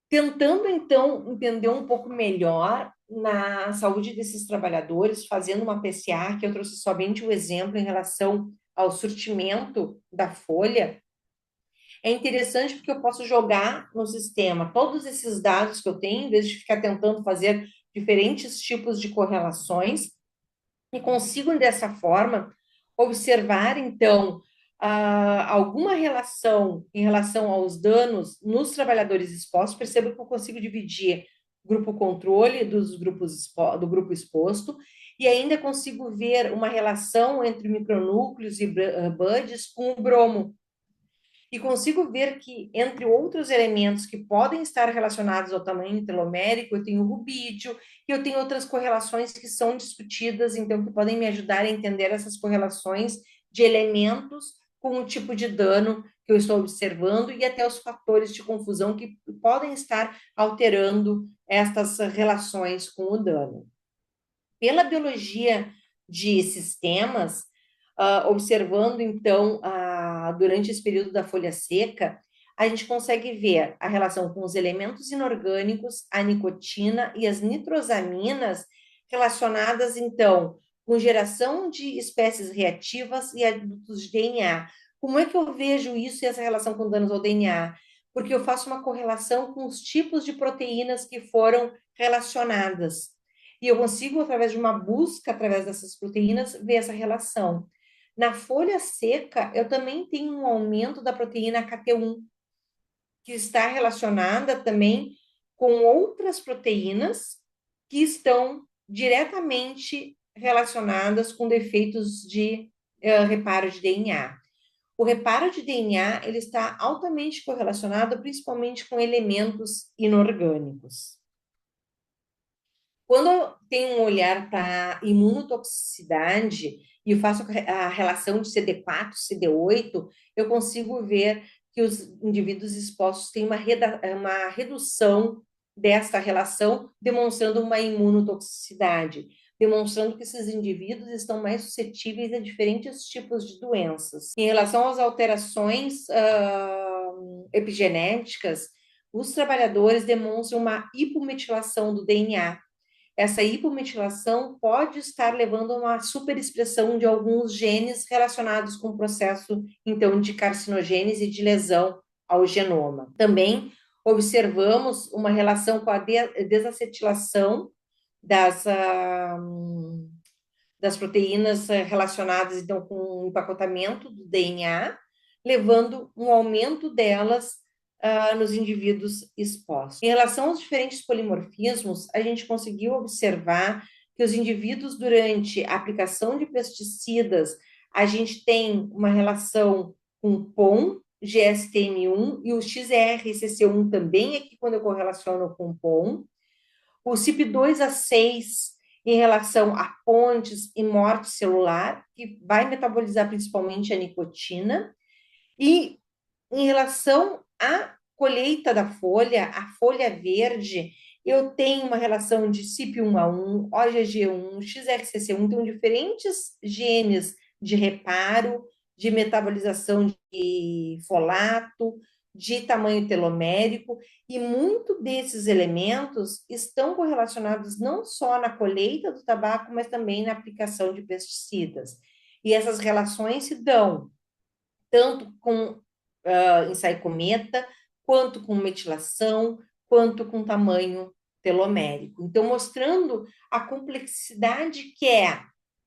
Tentando, então, entender um pouco melhor na saúde desses trabalhadores, fazendo uma PCA, que eu trouxe somente o exemplo em relação ao surtimento da folha, é interessante porque eu posso jogar no sistema todos esses dados que eu tenho, em vez de ficar tentando fazer diferentes tipos de correlações, e consigo, dessa forma, observar, então, alguma relação em relação aos danos nos trabalhadores expostos. Perceba que eu consigo dividir grupo controle do grupo exposto, e ainda consigo ver uma relação entre micronúcleos e buds com o bromo, e consigo ver que, entre outros elementos que podem estar relacionados ao tamanho telomérico, eu tenho o rubídio, e eu tenho outras correlações que são discutidas, então, que podem me ajudar a entender essas correlações de elementos com o tipo de dano que eu estou observando e até os fatores de confusão que podem estar alterando estas relações com o dano. Pela biologia de sistemas, observando, então, durante esse período da folha seca, a gente consegue ver a relação com os elementos inorgânicos, a nicotina e as nitrosaminas relacionadas, então, com geração de espécies reativas e adultos de DNA. Como é que eu vejo isso e essa relação com danos ao DNA? Porque eu faço uma correlação com os tipos de proteínas que foram relacionadas. E eu consigo, através de uma busca, através dessas proteínas, ver essa relação. Na folha seca, eu também tenho um aumento da proteína KT1, que está relacionada também com outras proteínas que estão diretamente relacionadas com defeitos de reparo de DNA. O reparo de DNA ele está altamente correlacionado, principalmente com elementos inorgânicos. Quando eu tenho um olhar para imunotoxicidade e eu faço a relação de CD4, CD8, eu consigo ver que os indivíduos expostos têm uma redução dessa relação, demonstrando uma imunotoxicidade. demonstrando que esses indivíduos estão mais suscetíveis a diferentes tipos de doenças. Em relação às alterações epigenéticas, os trabalhadores demonstram uma hipometilação do DNA. Essa hipometilação pode estar levando a uma superexpressão de alguns genes relacionados com o processo, então, de carcinogênese e de lesão ao genoma. Também observamos uma relação com a desacetilação das, das proteínas relacionadas, então, com o empacotamento do DNA, levando um aumento delas nos indivíduos expostos. Em relação aos diferentes polimorfismos, a gente conseguiu observar que os indivíduos, durante a aplicação de pesticidas, a gente tem uma relação com POM, GSTM1 e o XRCC1 também aqui quando eu correlaciono com POM. O CYP2A6 em relação a pontes e morte celular, que vai metabolizar principalmente a nicotina. E em relação à colheita da folha, a folha verde, eu tenho uma relação de CYP1A1, OGG1, XRCC1, então diferentes genes de reparo, de metabolização de folato, de tamanho telomérico, e muito desses elementos estão correlacionados não só na colheita do tabaco, mas também na aplicação de pesticidas. E essas relações se dão tanto com ensaio cometa, quanto com metilação, quanto com tamanho telomérico. Então, mostrando a complexidade que é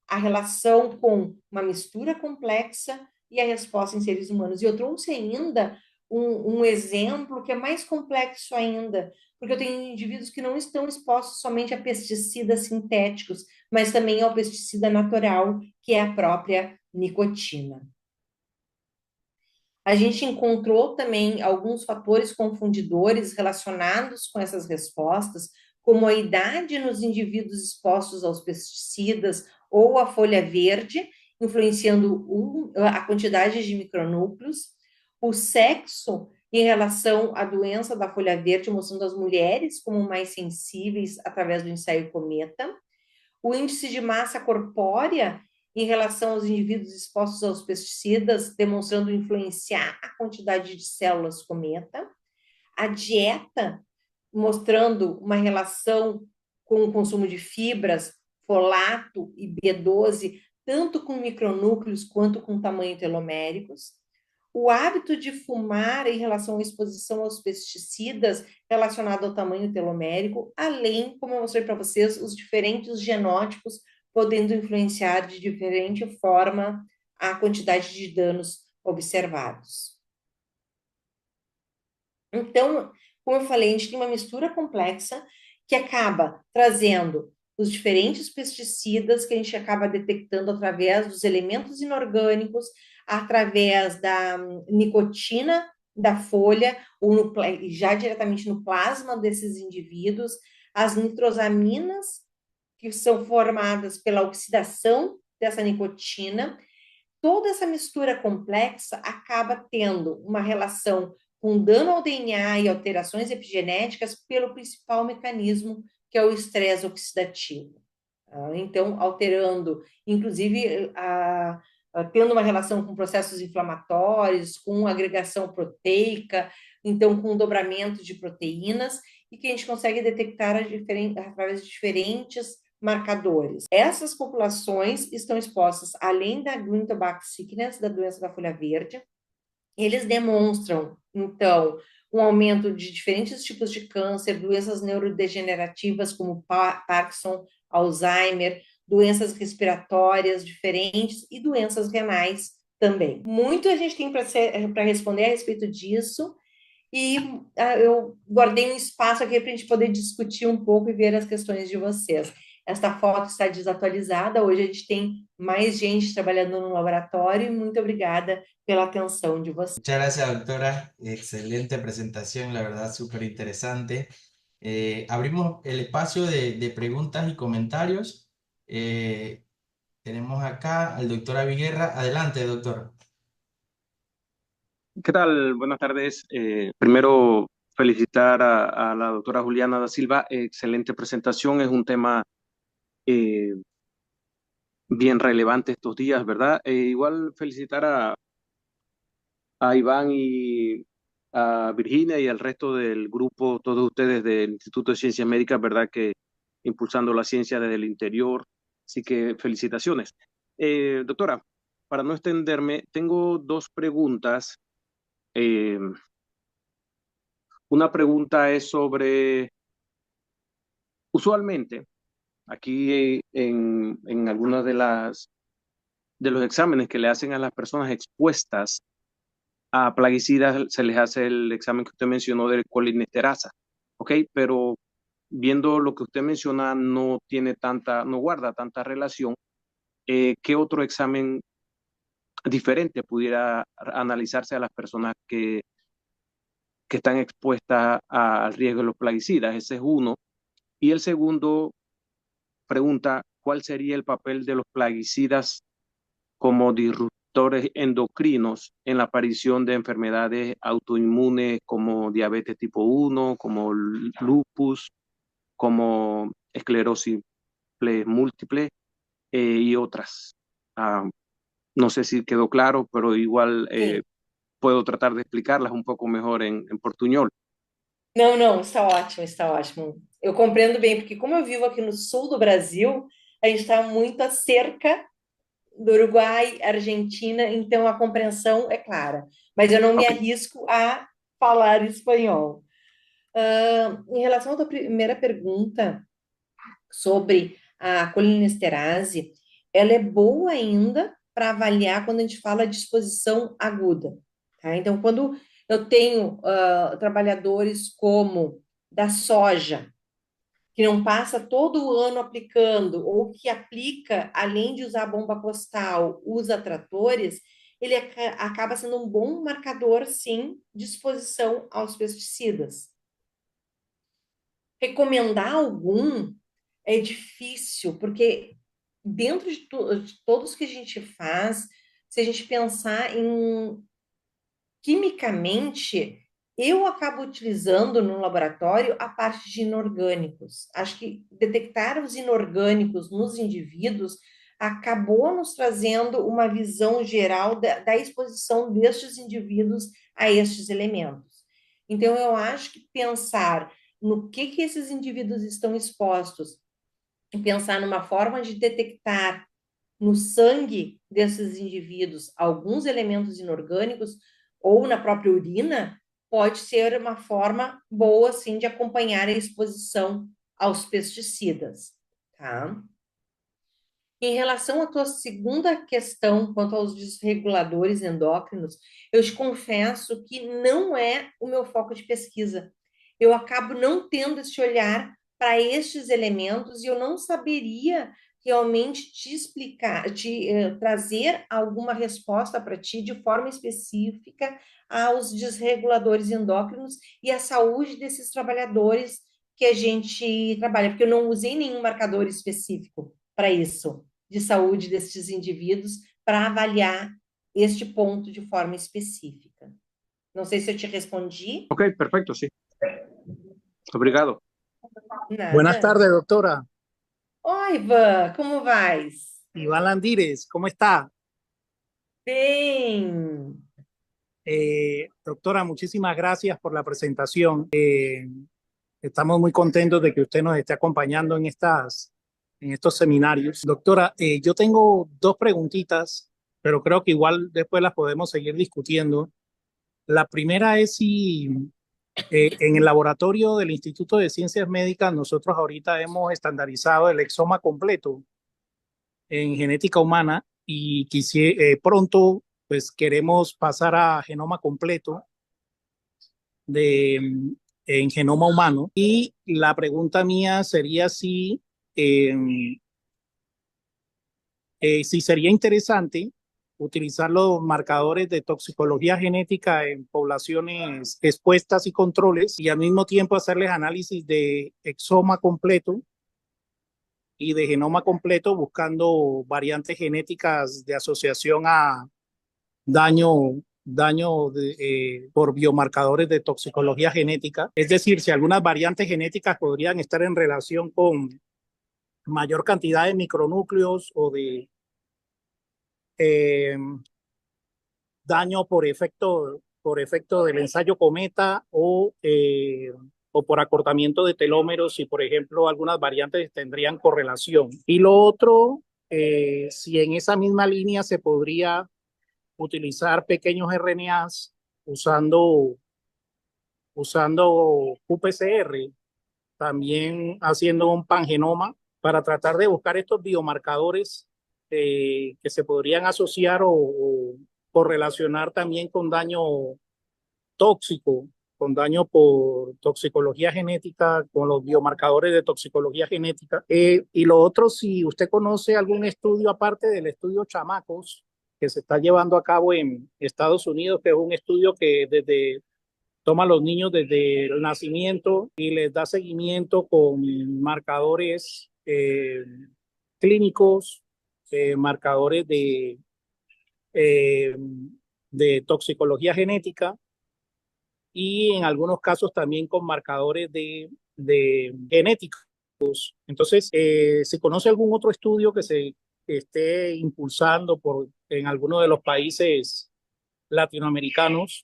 a relação com uma mistura complexa e a resposta em seres humanos. E eu trouxe ainda um exemplo que é mais complexo ainda, porque eu tenho indivíduos que não estão expostos somente a pesticidas sintéticos, mas também ao pesticida natural, que é a própria nicotina. A gente encontrou também alguns fatores confundidores relacionados com essas respostas, como a idade nos indivíduos expostos aos pesticidas ou a folha verde, influenciando a quantidade de micronúcleos, o sexo em relação à doença da folha verde, mostrando as mulheres como mais sensíveis através do ensaio cometa, o índice de massa corpórea em relação aos indivíduos expostos aos pesticidas, demonstrando influenciar a quantidade de células cometa, a dieta, mostrando uma relação com o consumo de fibras, folato e B12, tanto com micronúcleos quanto com tamanho teloméricos, o hábito de fumar em relação à exposição aos pesticidas relacionado ao tamanho telomérico, além, como eu mostrei para vocês, os diferentes genótipos podendo influenciar de diferente forma a quantidade de danos observados. Então, como eu falei, a gente tem uma mistura complexa que acaba trazendo os diferentes pesticidas que a gente acaba detectando através dos elementos inorgânicos, através da nicotina da folha, ou já diretamente no plasma desses indivíduos, as nitrosaminas, que são formadas pela oxidação dessa nicotina. Toda essa mistura complexa acaba tendo uma relação com dano ao DNA e alterações epigenéticas pelo principal mecanismo, que é o estresse oxidativo. Então, alterando, inclusive, tendo uma relação com processos inflamatórios, com agregação proteica, então, com dobramento de proteínas, e que a gente consegue detectar através de diferentes marcadores. Essas populações estão expostas, além da Green Tobacco Sickness, da doença da folha verde, eles demonstram, então, um aumento de diferentes tipos de câncer, doenças neurodegenerativas como Parkinson, Alzheimer, doenças respiratórias diferentes e doenças renais também. Muito a gente tem para responder a respeito disso, e eu guardei um espaço aqui para a gente poder discutir um pouco e ver as questões de vocês. Esta foto está desatualizada, hoje a gente tem mais gente trabalhando no laboratório, e muito obrigada pela atenção de vocês. Muchas gracias, doctora. Excelente presentación, la verdad, súper interesante. Abrimos el espacio de preguntas y comentarios. Tenemos acá al doctor Aviguerra. Adelante, doctor. ¿Qué tal? Buenas tardes. Primero, felicitar a la doctora Juliana da Silva. Excelente presentación. Es un tema eh, bien relevante estos días, ¿verdad? Igual felicitar a Iván y a Virginia y al resto del grupo, todos ustedes del Instituto de Ciencias Médicas, ¿verdad? Que impulsando la ciencia desde el interior. Así que felicitaciones. Doctora, para no extenderme, tengo dos preguntas. Eh, una pregunta es sobre, usualmente, aquí en algunas de los exámenes que le hacen a las personas expuestas a plaguicidas, se les hace el examen que usted mencionó de colinesterasa, ¿ok? Pero viendo lo que usted menciona, no tiene tanta, no guarda tanta relación. ¿Qué otro examen diferente pudiera analizarse a las personas que están expuestas al riesgo de los plaguicidas? Ese es uno. Y el segundo pregunta, ¿cuál sería el papel de los plaguicidas como disruptores endocrinos en la aparición de enfermedades autoinmunes como diabetes tipo 1, como lupus, como esclerosis múltiple y otras? Ah, no sé si quedó claro, pero igual Sim. puedo tratar de explicarlas un poco mejor en portuñol. Não, não, está ótimo, está ótimo. Eu compreendo bem, porque como eu vivo aqui no sul do Brasil, a gente está muito à cerca do Uruguai, Argentina, então a compreensão é clara. Mas eu não me Ok, arrisco a falar espanhol. Em relação à tua primeira pergunta sobre a colinesterase, ela é boa ainda para avaliar quando a gente fala de exposição aguda, tá? Então, quando eu tenho trabalhadores como da soja, que não passa todo o ano aplicando, ou que aplica, além de usar bomba costal, usa tratores, ele acaba sendo um bom marcador, sim, de exposição aos pesticidas. Recomendar algum é difícil, porque dentro de todos que a gente faz, se a gente pensar em quimicamente, eu acabo utilizando no laboratório a parte de inorgânicos. Acho que detectar os inorgânicos nos indivíduos acabou nos trazendo uma visão geral da exposição destes indivíduos a estes elementos. Então, eu acho que pensar no que esses indivíduos estão expostos e pensar numa forma de detectar no sangue desses indivíduos alguns elementos inorgânicos ou na própria urina, pode ser uma forma boa, assim, de acompanhar a exposição aos pesticidas, tá? Em relação à tua segunda questão, quanto aos desreguladores endócrinos, eu te confesso que não é o meu foco de pesquisa. Eu acabo não tendo esse olhar para estes elementos e eu não saberia realmente te explicar, trazer alguma resposta para ti de forma específica aos desreguladores endócrinos e à saúde desses trabalhadores que a gente trabalha, porque eu não usei nenhum marcador específico para isso de saúde destes indivíduos para avaliar este ponto de forma específica. Não sei se eu te respondi. ok, perfecto, sí. Obrigado. Buenas Nada. tardes, doctora. Oi, Ivan, como vais? Iván Landírez, ¿cómo está? Bem. Doctora, muchísimas gracias por la presentación. Estamos muy contentos de que usted nos esté acompañando en estos seminarios. Doctora, yo tengo dos preguntitas, pero creo que igual después las podemos seguir discutiendo. La primera es si en el laboratorio del Instituto de Ciencias Médicas nosotros ahorita hemos estandarizado el exoma completo en genética humana y pronto pues queremos pasar a genoma completo en genoma humano. Y la pregunta mía sería si sería interesante utilizar los marcadores de toxicología genética en poblaciones expuestas y controles y al mismo tiempo hacerles análisis de exoma completo y de genoma completo buscando variantes genéticas de asociación a daño por biomarcadores de toxicología genética. Es decir, si algunas variantes genéticas podrían estar en relación con mayor cantidad de micronúcleos o de eh, daño por efecto del ensayo cometa o por acortamiento de telómeros y, por ejemplo, algunas variantes tendrían correlación. Y lo otro, si en esa misma línea se podría utilizar pequeños RNAs usando qPCR, también haciendo un pangenoma para tratar de buscar estos biomarcadores que se podrían asociar o correlacionar también con daño tóxico, con daño por toxicología genética, con los biomarcadores de toxicología genética. Y lo otro, si usted conoce algún estudio aparte del estudio Chamacos, que se está llevando a cabo en Estados Unidos, que es un estudio que toma a los niños desde el nacimiento y les da seguimiento con marcadores clínicos, marcadores eh, de toxicología genética y en algunos casos también con marcadores de genéticos. Entonces, ¿se conoce algún otro estudio que se esté impulsando en alguno de los países latinoamericanos?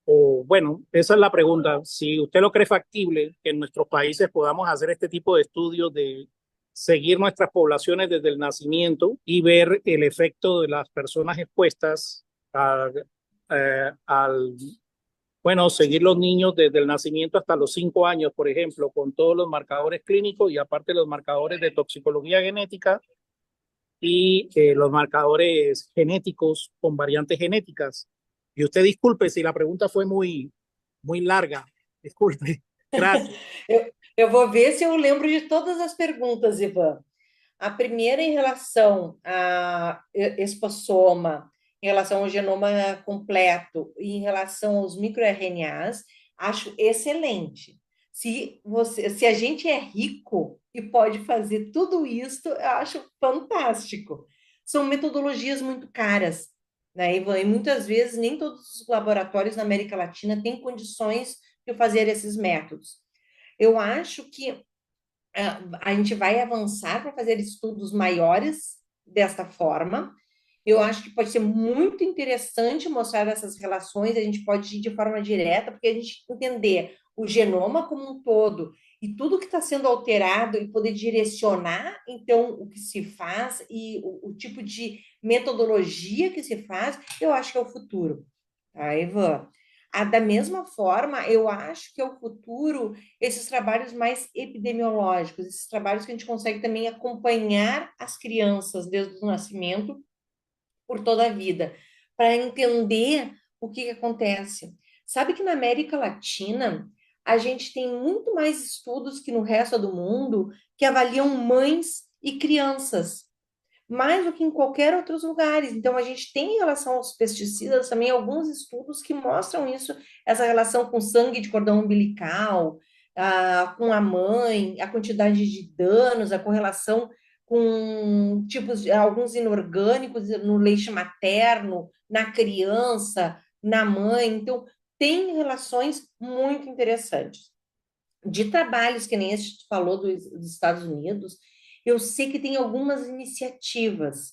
O bueno, esa es la pregunta. Si usted lo cree factible que en nuestros países podamos hacer este tipo de estudios de seguir nuestras poblaciones desde el nacimiento y ver el efecto de las personas expuestas al, bueno, seguir los niños desde el nacimiento hasta los 5 años, por ejemplo, con todos los marcadores clínicos y aparte los marcadores de toxicología genética y los marcadores genéticos con variantes genéticas. Y usted disculpe si la pregunta fue muy larga. Disculpe. Gracias. Eu vou ver se eu lembro de todas as perguntas, Ivan. A primeira em relação a espaçoma, em relação ao genoma completo e em relação aos microRNAs, acho excelente. Se a gente é rico e pode fazer tudo isso, eu acho fantástico. São metodologias muito caras, né, Ivan? E muitas vezes nem todos os laboratórios na América Latina têm condições de fazer esses métodos. Eu acho que a gente vai avançar para fazer estudos maiores desta forma. Eu acho que pode ser muito interessante mostrar essas relações, a gente pode ir de forma direta, porque a gente entender o genoma como um todo e tudo que está sendo alterado e poder direcionar, então, o que se faz e o tipo de metodologia que se faz, eu acho que é o futuro, tá, Ivan? Da mesma forma, eu acho que é o futuro esses trabalhos mais epidemiológicos, esses trabalhos que a gente consegue também acompanhar as crianças desde o nascimento por toda a vida, para entender o que acontece. Sabe que na América Latina a gente tem muito mais estudos que no resto do mundo que avaliam mães e crianças, mais do que em qualquer outros lugares. Então, a gente tem em relação aos pesticidas também alguns estudos que mostram isso, essa relação com sangue de cordão umbilical, com a mãe, a quantidade de danos, a correlação com alguns inorgânicos no leite materno, na criança, na mãe. Então, tem relações muito interessantes. De trabalhos que nem esse que tu falou dos Estados Unidos, eu sei que tem algumas iniciativas.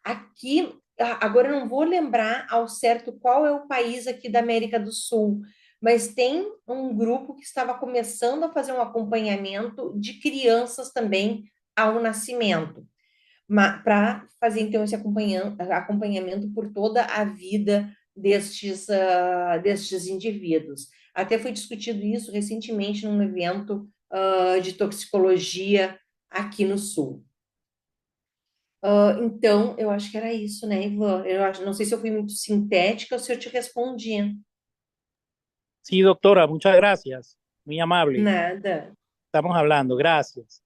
Aqui, agora eu não vou lembrar ao certo qual é o país aqui da América do Sul, mas tem um grupo que estava começando a fazer um acompanhamento de crianças também ao nascimento, para fazer então esse acompanhamento por toda a vida destes indivíduos. Até foi discutido isso recentemente num evento de toxicologia aqui no Sul. Então, eu acho que era isso, né, Ivan? Não sei se eu fui muito sintética ou se eu te respondi. Sí, doctora, muchas gracias. Muy amable. Nada. Estamos hablando. Gracias.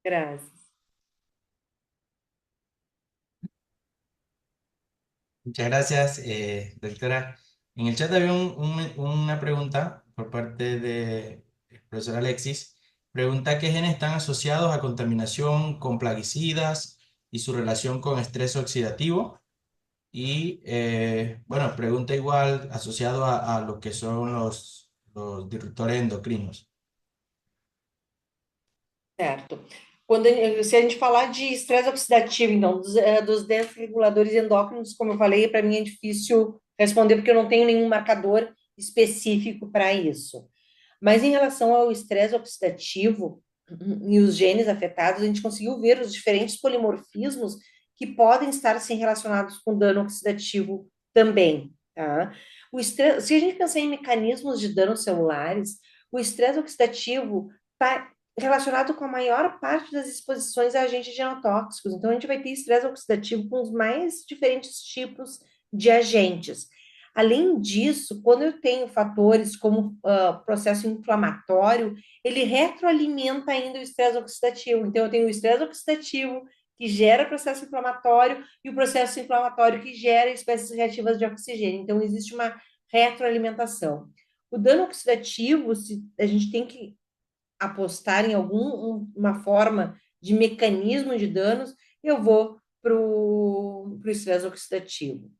Gracias. Muchas gracias, doctora. En el chat había una pregunta por parte del profesor Alexis. Pregunta qué genes están asociados a contaminación con plaguicidas y su relación con estrés oxidativo. Y bueno, pregunta igual asociado a lo que son los disruptores endocrinos. Certo. Se a gente falar de estresse oxidativo, então, dos desreguladores endócrinos, como eu falei, para mim é difícil responder, porque eu não tenho nenhum marcador específico para isso. Mas em relação ao estresse oxidativo e os genes afetados, a gente conseguiu ver os diferentes polimorfismos que podem estar assim, relacionados com dano oxidativo também, tá? Se a gente pensar em mecanismos de danos celulares, o estresse oxidativo está relacionado com a maior parte das exposições a agentes genotóxicos. Então, a gente vai ter estresse oxidativo com os mais diferentes tipos de agentes. Além disso, quando eu tenho fatores como processo inflamatório, ele retroalimenta ainda o estresse oxidativo. Então, eu tenho o estresse oxidativo, que gera processo inflamatório, e o processo inflamatório que gera espécies reativas de oxigênio. Então, existe uma retroalimentação. O dano oxidativo, a gente tem que apostar em alguma forma de mecanismo de danos, eu vou para o estresse oxidativo.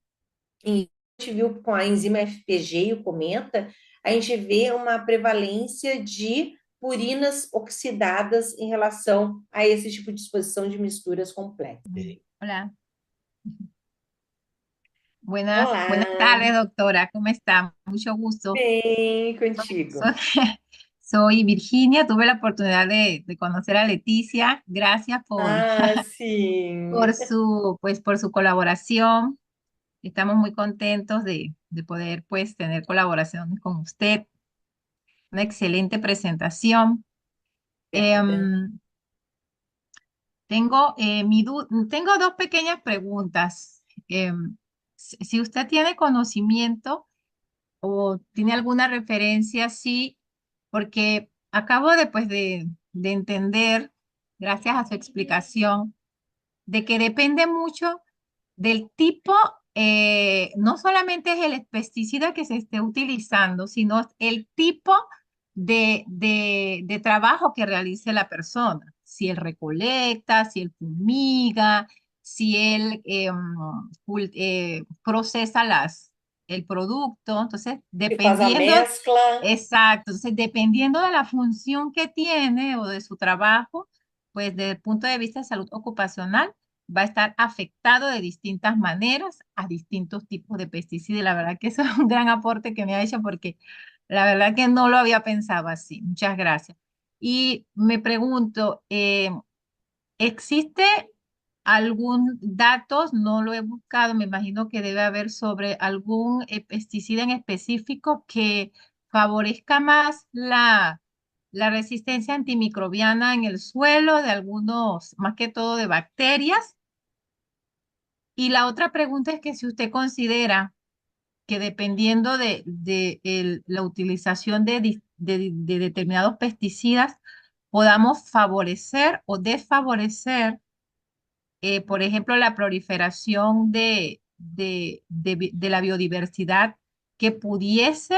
E a gente viu com a enzima FPG e o Cometa, a gente vê uma prevalência de purinas oxidadas em relação a esse tipo de exposição de misturas complexas. Hola. Buenas Olá, tardes, doctora. ¿Cómo está? Mucho gusto. bem contigo. Soy Virginia. Tuve la oportunidad de conocer a Leticia. Gracias Ah, sim. por su colaboración. Estamos muy contentos de poder pues tener colaboraciones con usted. Una excelente presentación. Em, tengo dos pequeñas preguntas. Si usted tiene conocimiento o tiene alguna referencia, sí, porque acabo de entender, gracias a su explicación, de que depende mucho del tipo, no solamente es el pesticida que se esté utilizando, sino el tipo de trabajo que realice la persona. Si él recolecta, si él fumiga, si él procesa el producto. Entonces, E faz a mescla. exacto, entonces dependiendo de la función que tiene o de su trabajo, pues desde el punto de vista de salud ocupacional, va a estar afectado de distintas maneras a distintos tipos de pesticidas. Y la verdad que eso es un gran aporte que me ha hecho porque la verdad que no lo había pensado así. Muchas gracias. Y me pregunto, ¿existe algún datos? No lo he buscado, me imagino que debe haber sobre algún pesticida en específico que favorezca más la resistencia antimicrobiana en el suelo de algunos, más que todo de bacterias. Y la otra pregunta es que si usted considera que dependiendo de la utilización de determinados pesticidas, podamos favorecer o desfavorecer, por ejemplo, la proliferación de la biodiversidad que pudiese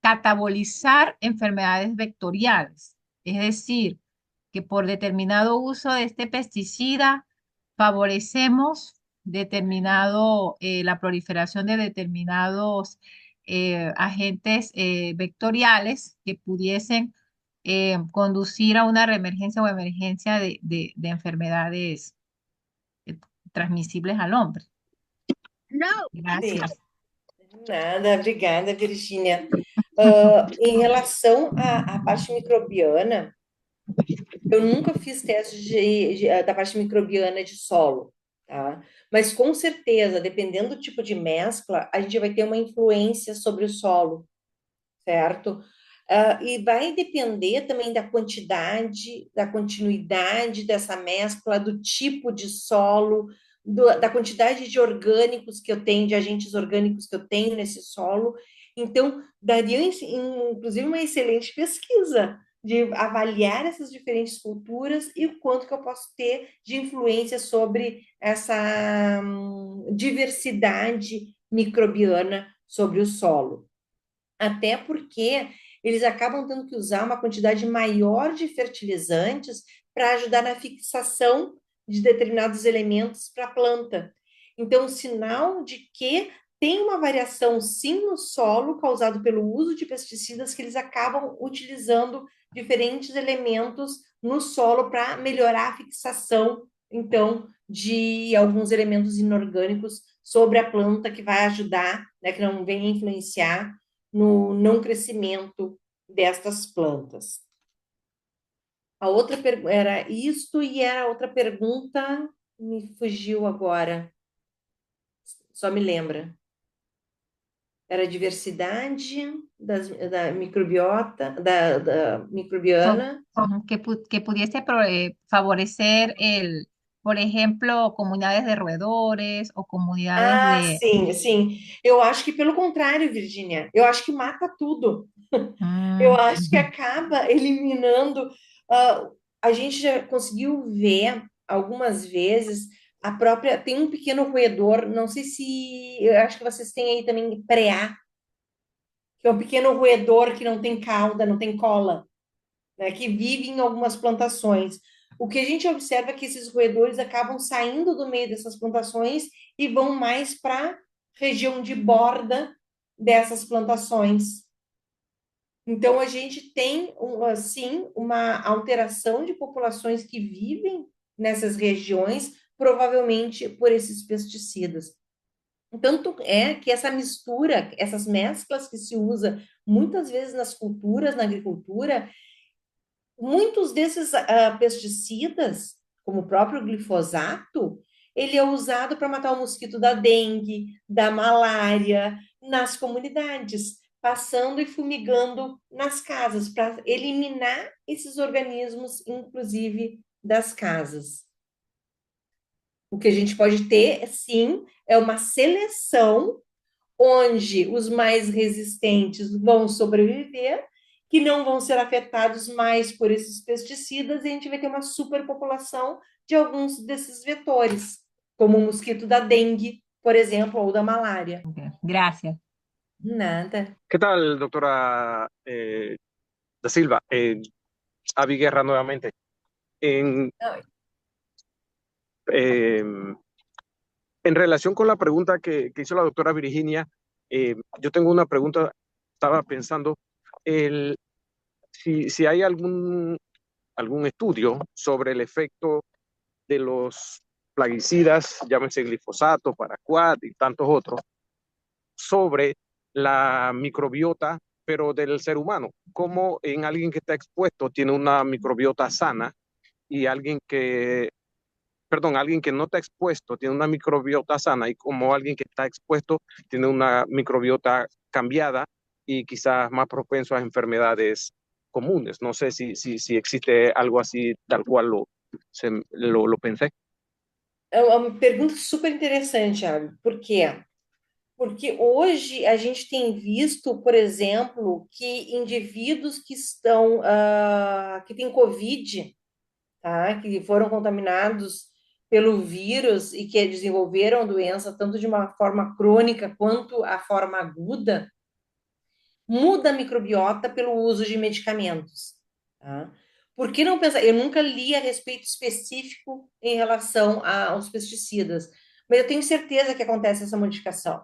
catabolizar enfermedades vectoriales. Es decir, que por determinado uso de este pesticida favorecemos la proliferación de determinados agentes vectoriales que pudiesen conducir a una reemergencia o emergencia de enfermedades transmisibles al hombre. Gracias. Nada, obrigada, Virgínia. Em relação à parte microbiana, eu nunca fiz teste da parte microbiana de solo, tá? Mas com certeza, dependendo do tipo de mescla, a gente vai ter uma influência sobre o solo, certo? E vai depender também da quantidade, da continuidade dessa mescla, do tipo de solo, da quantidade de orgânicos que eu tenho, de agentes orgânicos que eu tenho nesse solo. Então, daria, inclusive, uma excelente pesquisa de avaliar essas diferentes culturas e o quanto que eu posso ter de influência sobre essa diversidade microbiana sobre o solo. Até porque eles acabam tendo que usar uma quantidade maior de fertilizantes para ajudar na fixação de determinados elementos para a planta. Então, sinal de que tem uma variação, sim, no solo, causado pelo uso de pesticidas, que eles acabam utilizando diferentes elementos no solo para melhorar a fixação, então, de alguns elementos inorgânicos sobre a planta que vai ajudar, né, que não vem influenciar no não crescimento destas plantas. A outra era isto e era outra pergunta, me fugiu agora, só me lembra. Era a diversidade da microbiota, da microbiana. Que pudiese favorecer por ejemplo, comunidades de roedores o comunidades Ah, de... sim, sim. Eu acho que pelo contrário, Virgínia. Eu acho que mata tudo. Eu Mm, acho que acaba eliminando. ah, a gente já conseguiu ver algumas vezes a própria. Tem um pequeno roedor, não sei se. Eu acho que vocês têm aí também preá, que é um pequeno roedor que não tem cauda, não tem cola, né, que vive em algumas plantações. O que a gente observa é que esses roedores acabam saindo do meio dessas plantações e vão mais para a região de borda dessas plantações. Então, a gente tem, assim, uma alteração de populações que vivem nessas regiões, provavelmente por esses pesticidas. Tanto é que essa mistura, essas mesclas que se usa muitas vezes nas culturas, na agricultura, muitos desses pesticidas, como o próprio glifosato, ele é usado para matar o mosquito da dengue, da malária, nas comunidades, passando e fumigando nas casas, para eliminar esses organismos, inclusive das casas. O que a gente pode ter, sim, é uma seleção onde os mais resistentes vão sobreviver, que não vão ser afetados mais por esses pesticidas, e a gente vai ter uma superpopulação de alguns desses vetores, como o mosquito da dengue, por exemplo, ou da malária. gracias. Nada. ¿Qué tal, doctora Da Silva? Avi Guerra nuevamente. Eh, en relación con la pregunta que hizo la doctora Virginia, yo tengo una pregunta, estaba pensando, si hay algún estudio sobre el efecto de los plaguicidas, llámese glifosato, paraquat y tantos otros, sobre la microbiota, pero del ser humano, como en alguien que está expuesto tiene una microbiota sana y alguien que no está expuesto tiene una microbiota sana y como alguien que está expuesto tiene una microbiota cambiada y quizás más propenso a enfermedades comunes. No sé si existe algo así tal cual lo pensé. É uma pergunta super interessante, Abi. Por quê? Porque hoje a gente tem visto, por exemplo, que indivíduos que estão, que têm Covid, tá? Que foram contaminados pelo vírus e que desenvolveram a doença tanto de uma forma crônica quanto a forma aguda, muda a microbiota pelo uso de medicamentos, tá? Por que não pensar? Eu nunca li a respeito específico em relação aos pesticidas, mas eu tenho certeza que acontece essa modificação,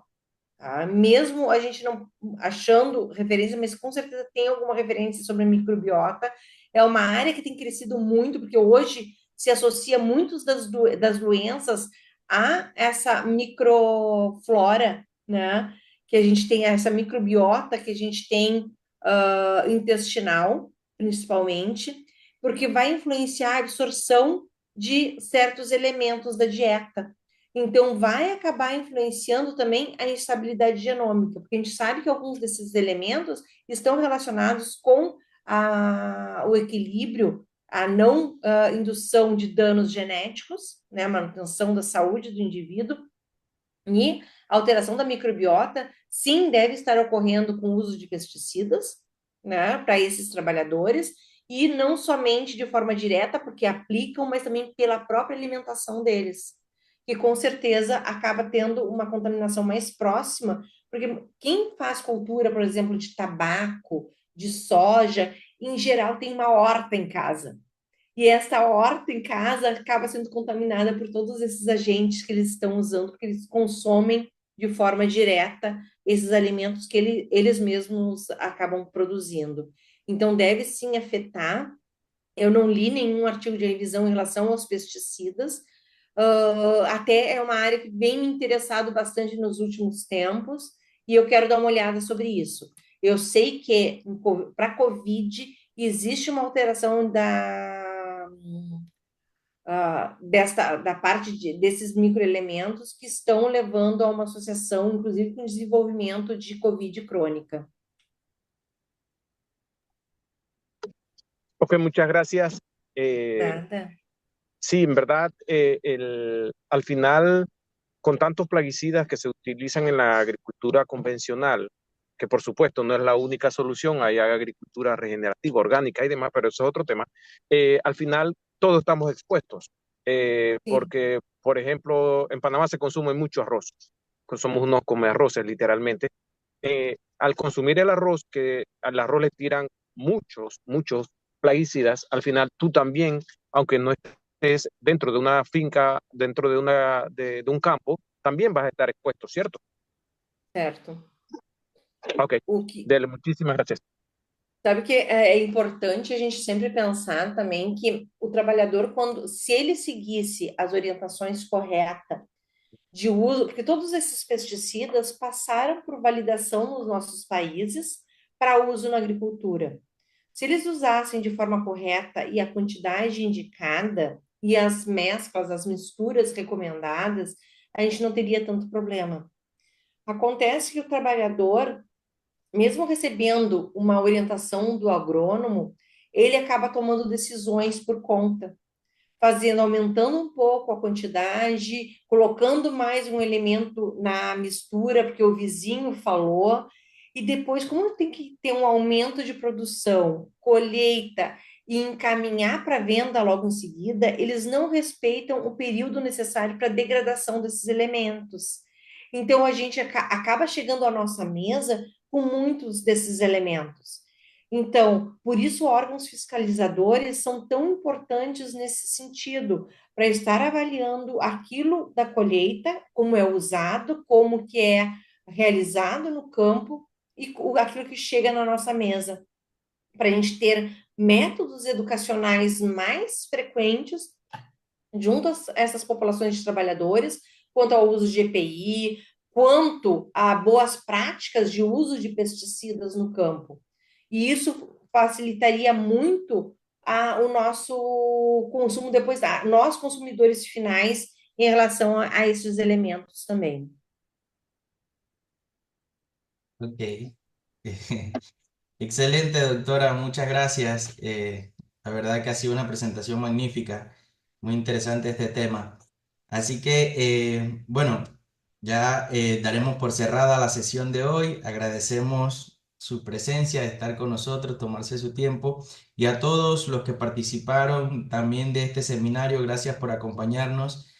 tá? Mesmo a gente não achando referência, mas com certeza tem alguma referência sobre a microbiota. É uma área que tem crescido muito, porque hoje se associa muitas das doenças a essa microflora, né? Que a gente tem essa microbiota que a gente tem intestinal, principalmente, porque vai influenciar a absorção de certos elementos da dieta. Então, vai acabar influenciando também a instabilidade genômica, porque a gente sabe que alguns desses elementos estão relacionados com o equilíbrio, a não indução de danos genéticos, né, a manutenção da saúde do indivíduo, e a alteração da microbiota, sim, deve estar ocorrendo com o uso de pesticidas, né, para esses trabalhadores, e não somente de forma direta, porque aplicam, mas também pela própria alimentação deles, que com certeza acaba tendo uma contaminação mais próxima, porque quem faz cultura, por exemplo, de tabaco, de soja, em geral tem uma horta em casa. E essa horta em casa acaba sendo contaminada por todos esses agentes que eles estão usando, porque eles consomem de forma direta esses alimentos que eles mesmos acabam produzindo. Então, deve sim afetar Eu não li nenhum artigo de revisão em relação aos pesticidas. Até é uma área que vem me interessado bastante nos últimos tempos, e eu quero dar uma olhada sobre isso. Eu sei que para a Covid existe uma alteração da parte desses microelementos que estão levando a uma associação, inclusive, com o desenvolvimento de Covid crônica. Ok, muchas gracias. Nada. Sí, en verdad, al final, con tantos plaguicidas que se utilizan en la agricultura convencional, que por supuesto no es la única solución, hay agricultura regenerativa, orgánica y demás, pero eso es otro tema, al final todos estamos expuestos, Sí. porque, por ejemplo, en Panamá se consume mucho arroz, somos unos come arroces literalmente. Al consumir el arroz, que al arroz le tiran muchos plaguicidas, al final tú también, aunque no estés dentro de una finca, dentro de un campo, también vas a estar expuesto, ¿cierto? Certo. Ok, Dele, muchísimas gracias. Sabe que é importante a gente sempre pensar também que o trabalhador, se ele seguisse as orientações corretas de uso, porque todos esses pesticidas passaram por validação nos nossos países para uso na agricultura. Se eles usassem de forma correta e a quantidade indicada e as mesclas, as misturas recomendadas, a gente não teria tanto problema. Acontece que o trabalhador, mesmo recebendo uma orientação do agrônomo, ele acaba tomando decisões por conta, aumentando um pouco a quantidade, colocando mais um elemento na mistura, porque o vizinho falou, e depois, como tem que ter um aumento de produção, colheita e encaminhar para venda logo em seguida, eles não respeitam o período necessário para a degradação desses elementos. Então, a gente acaba chegando à nossa mesa com muitos desses elementos. Então, por isso, órgãos fiscalizadores são tão importantes nesse sentido, para estar avaliando aquilo da colheita, como é usado, como que é realizado no campo e aquilo que chega na nossa mesa, para a gente ter métodos educacionais mais frequentes junto a essas populações de trabalhadores, quanto ao uso de EPI, quanto a boas práticas de uso de pesticidas no campo. E isso facilitaria muito o nosso consumo depois, nós consumidores finais, em relação a esses elementos também. Ok. Excelente, doctora, muchas gracias. La verdad que ha sido una presentación magnífica, muy interesante este tema. Así que, bueno, ya daremos por cerrada la sesión de hoy. Agradecemos su presencia, estar con nosotros, tomarse su tiempo. Y a todos los que participaron también de este seminario, gracias por acompañarnos.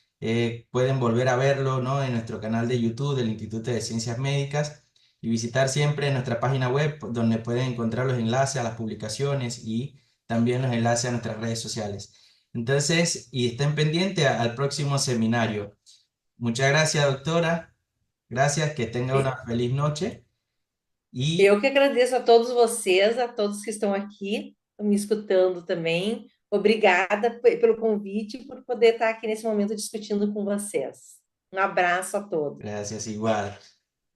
Pueden volver a verlo, ¿no?, en nuestro canal de YouTube del Instituto de Ciencias Médicas y visitar siempre nuestra página web donde pueden encontrar los enlaces a las publicaciones y también los enlaces a nuestras redes sociales. Entonces, y estén pendientes al próximo seminario. Muchas gracias, doctora. Gracias, que tenga una feliz noche. Eu que agradeço a todos vocês, a todos que estão aqui, me escutando também. Obrigada pelo convite e por poder estar aqui nesse momento discutindo com vocês. Um abraço a todos. Gracias, igual.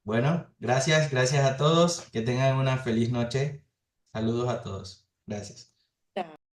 Bueno, gracias a todos. Que tengan una feliz noche. Saludos a todos. Gracias.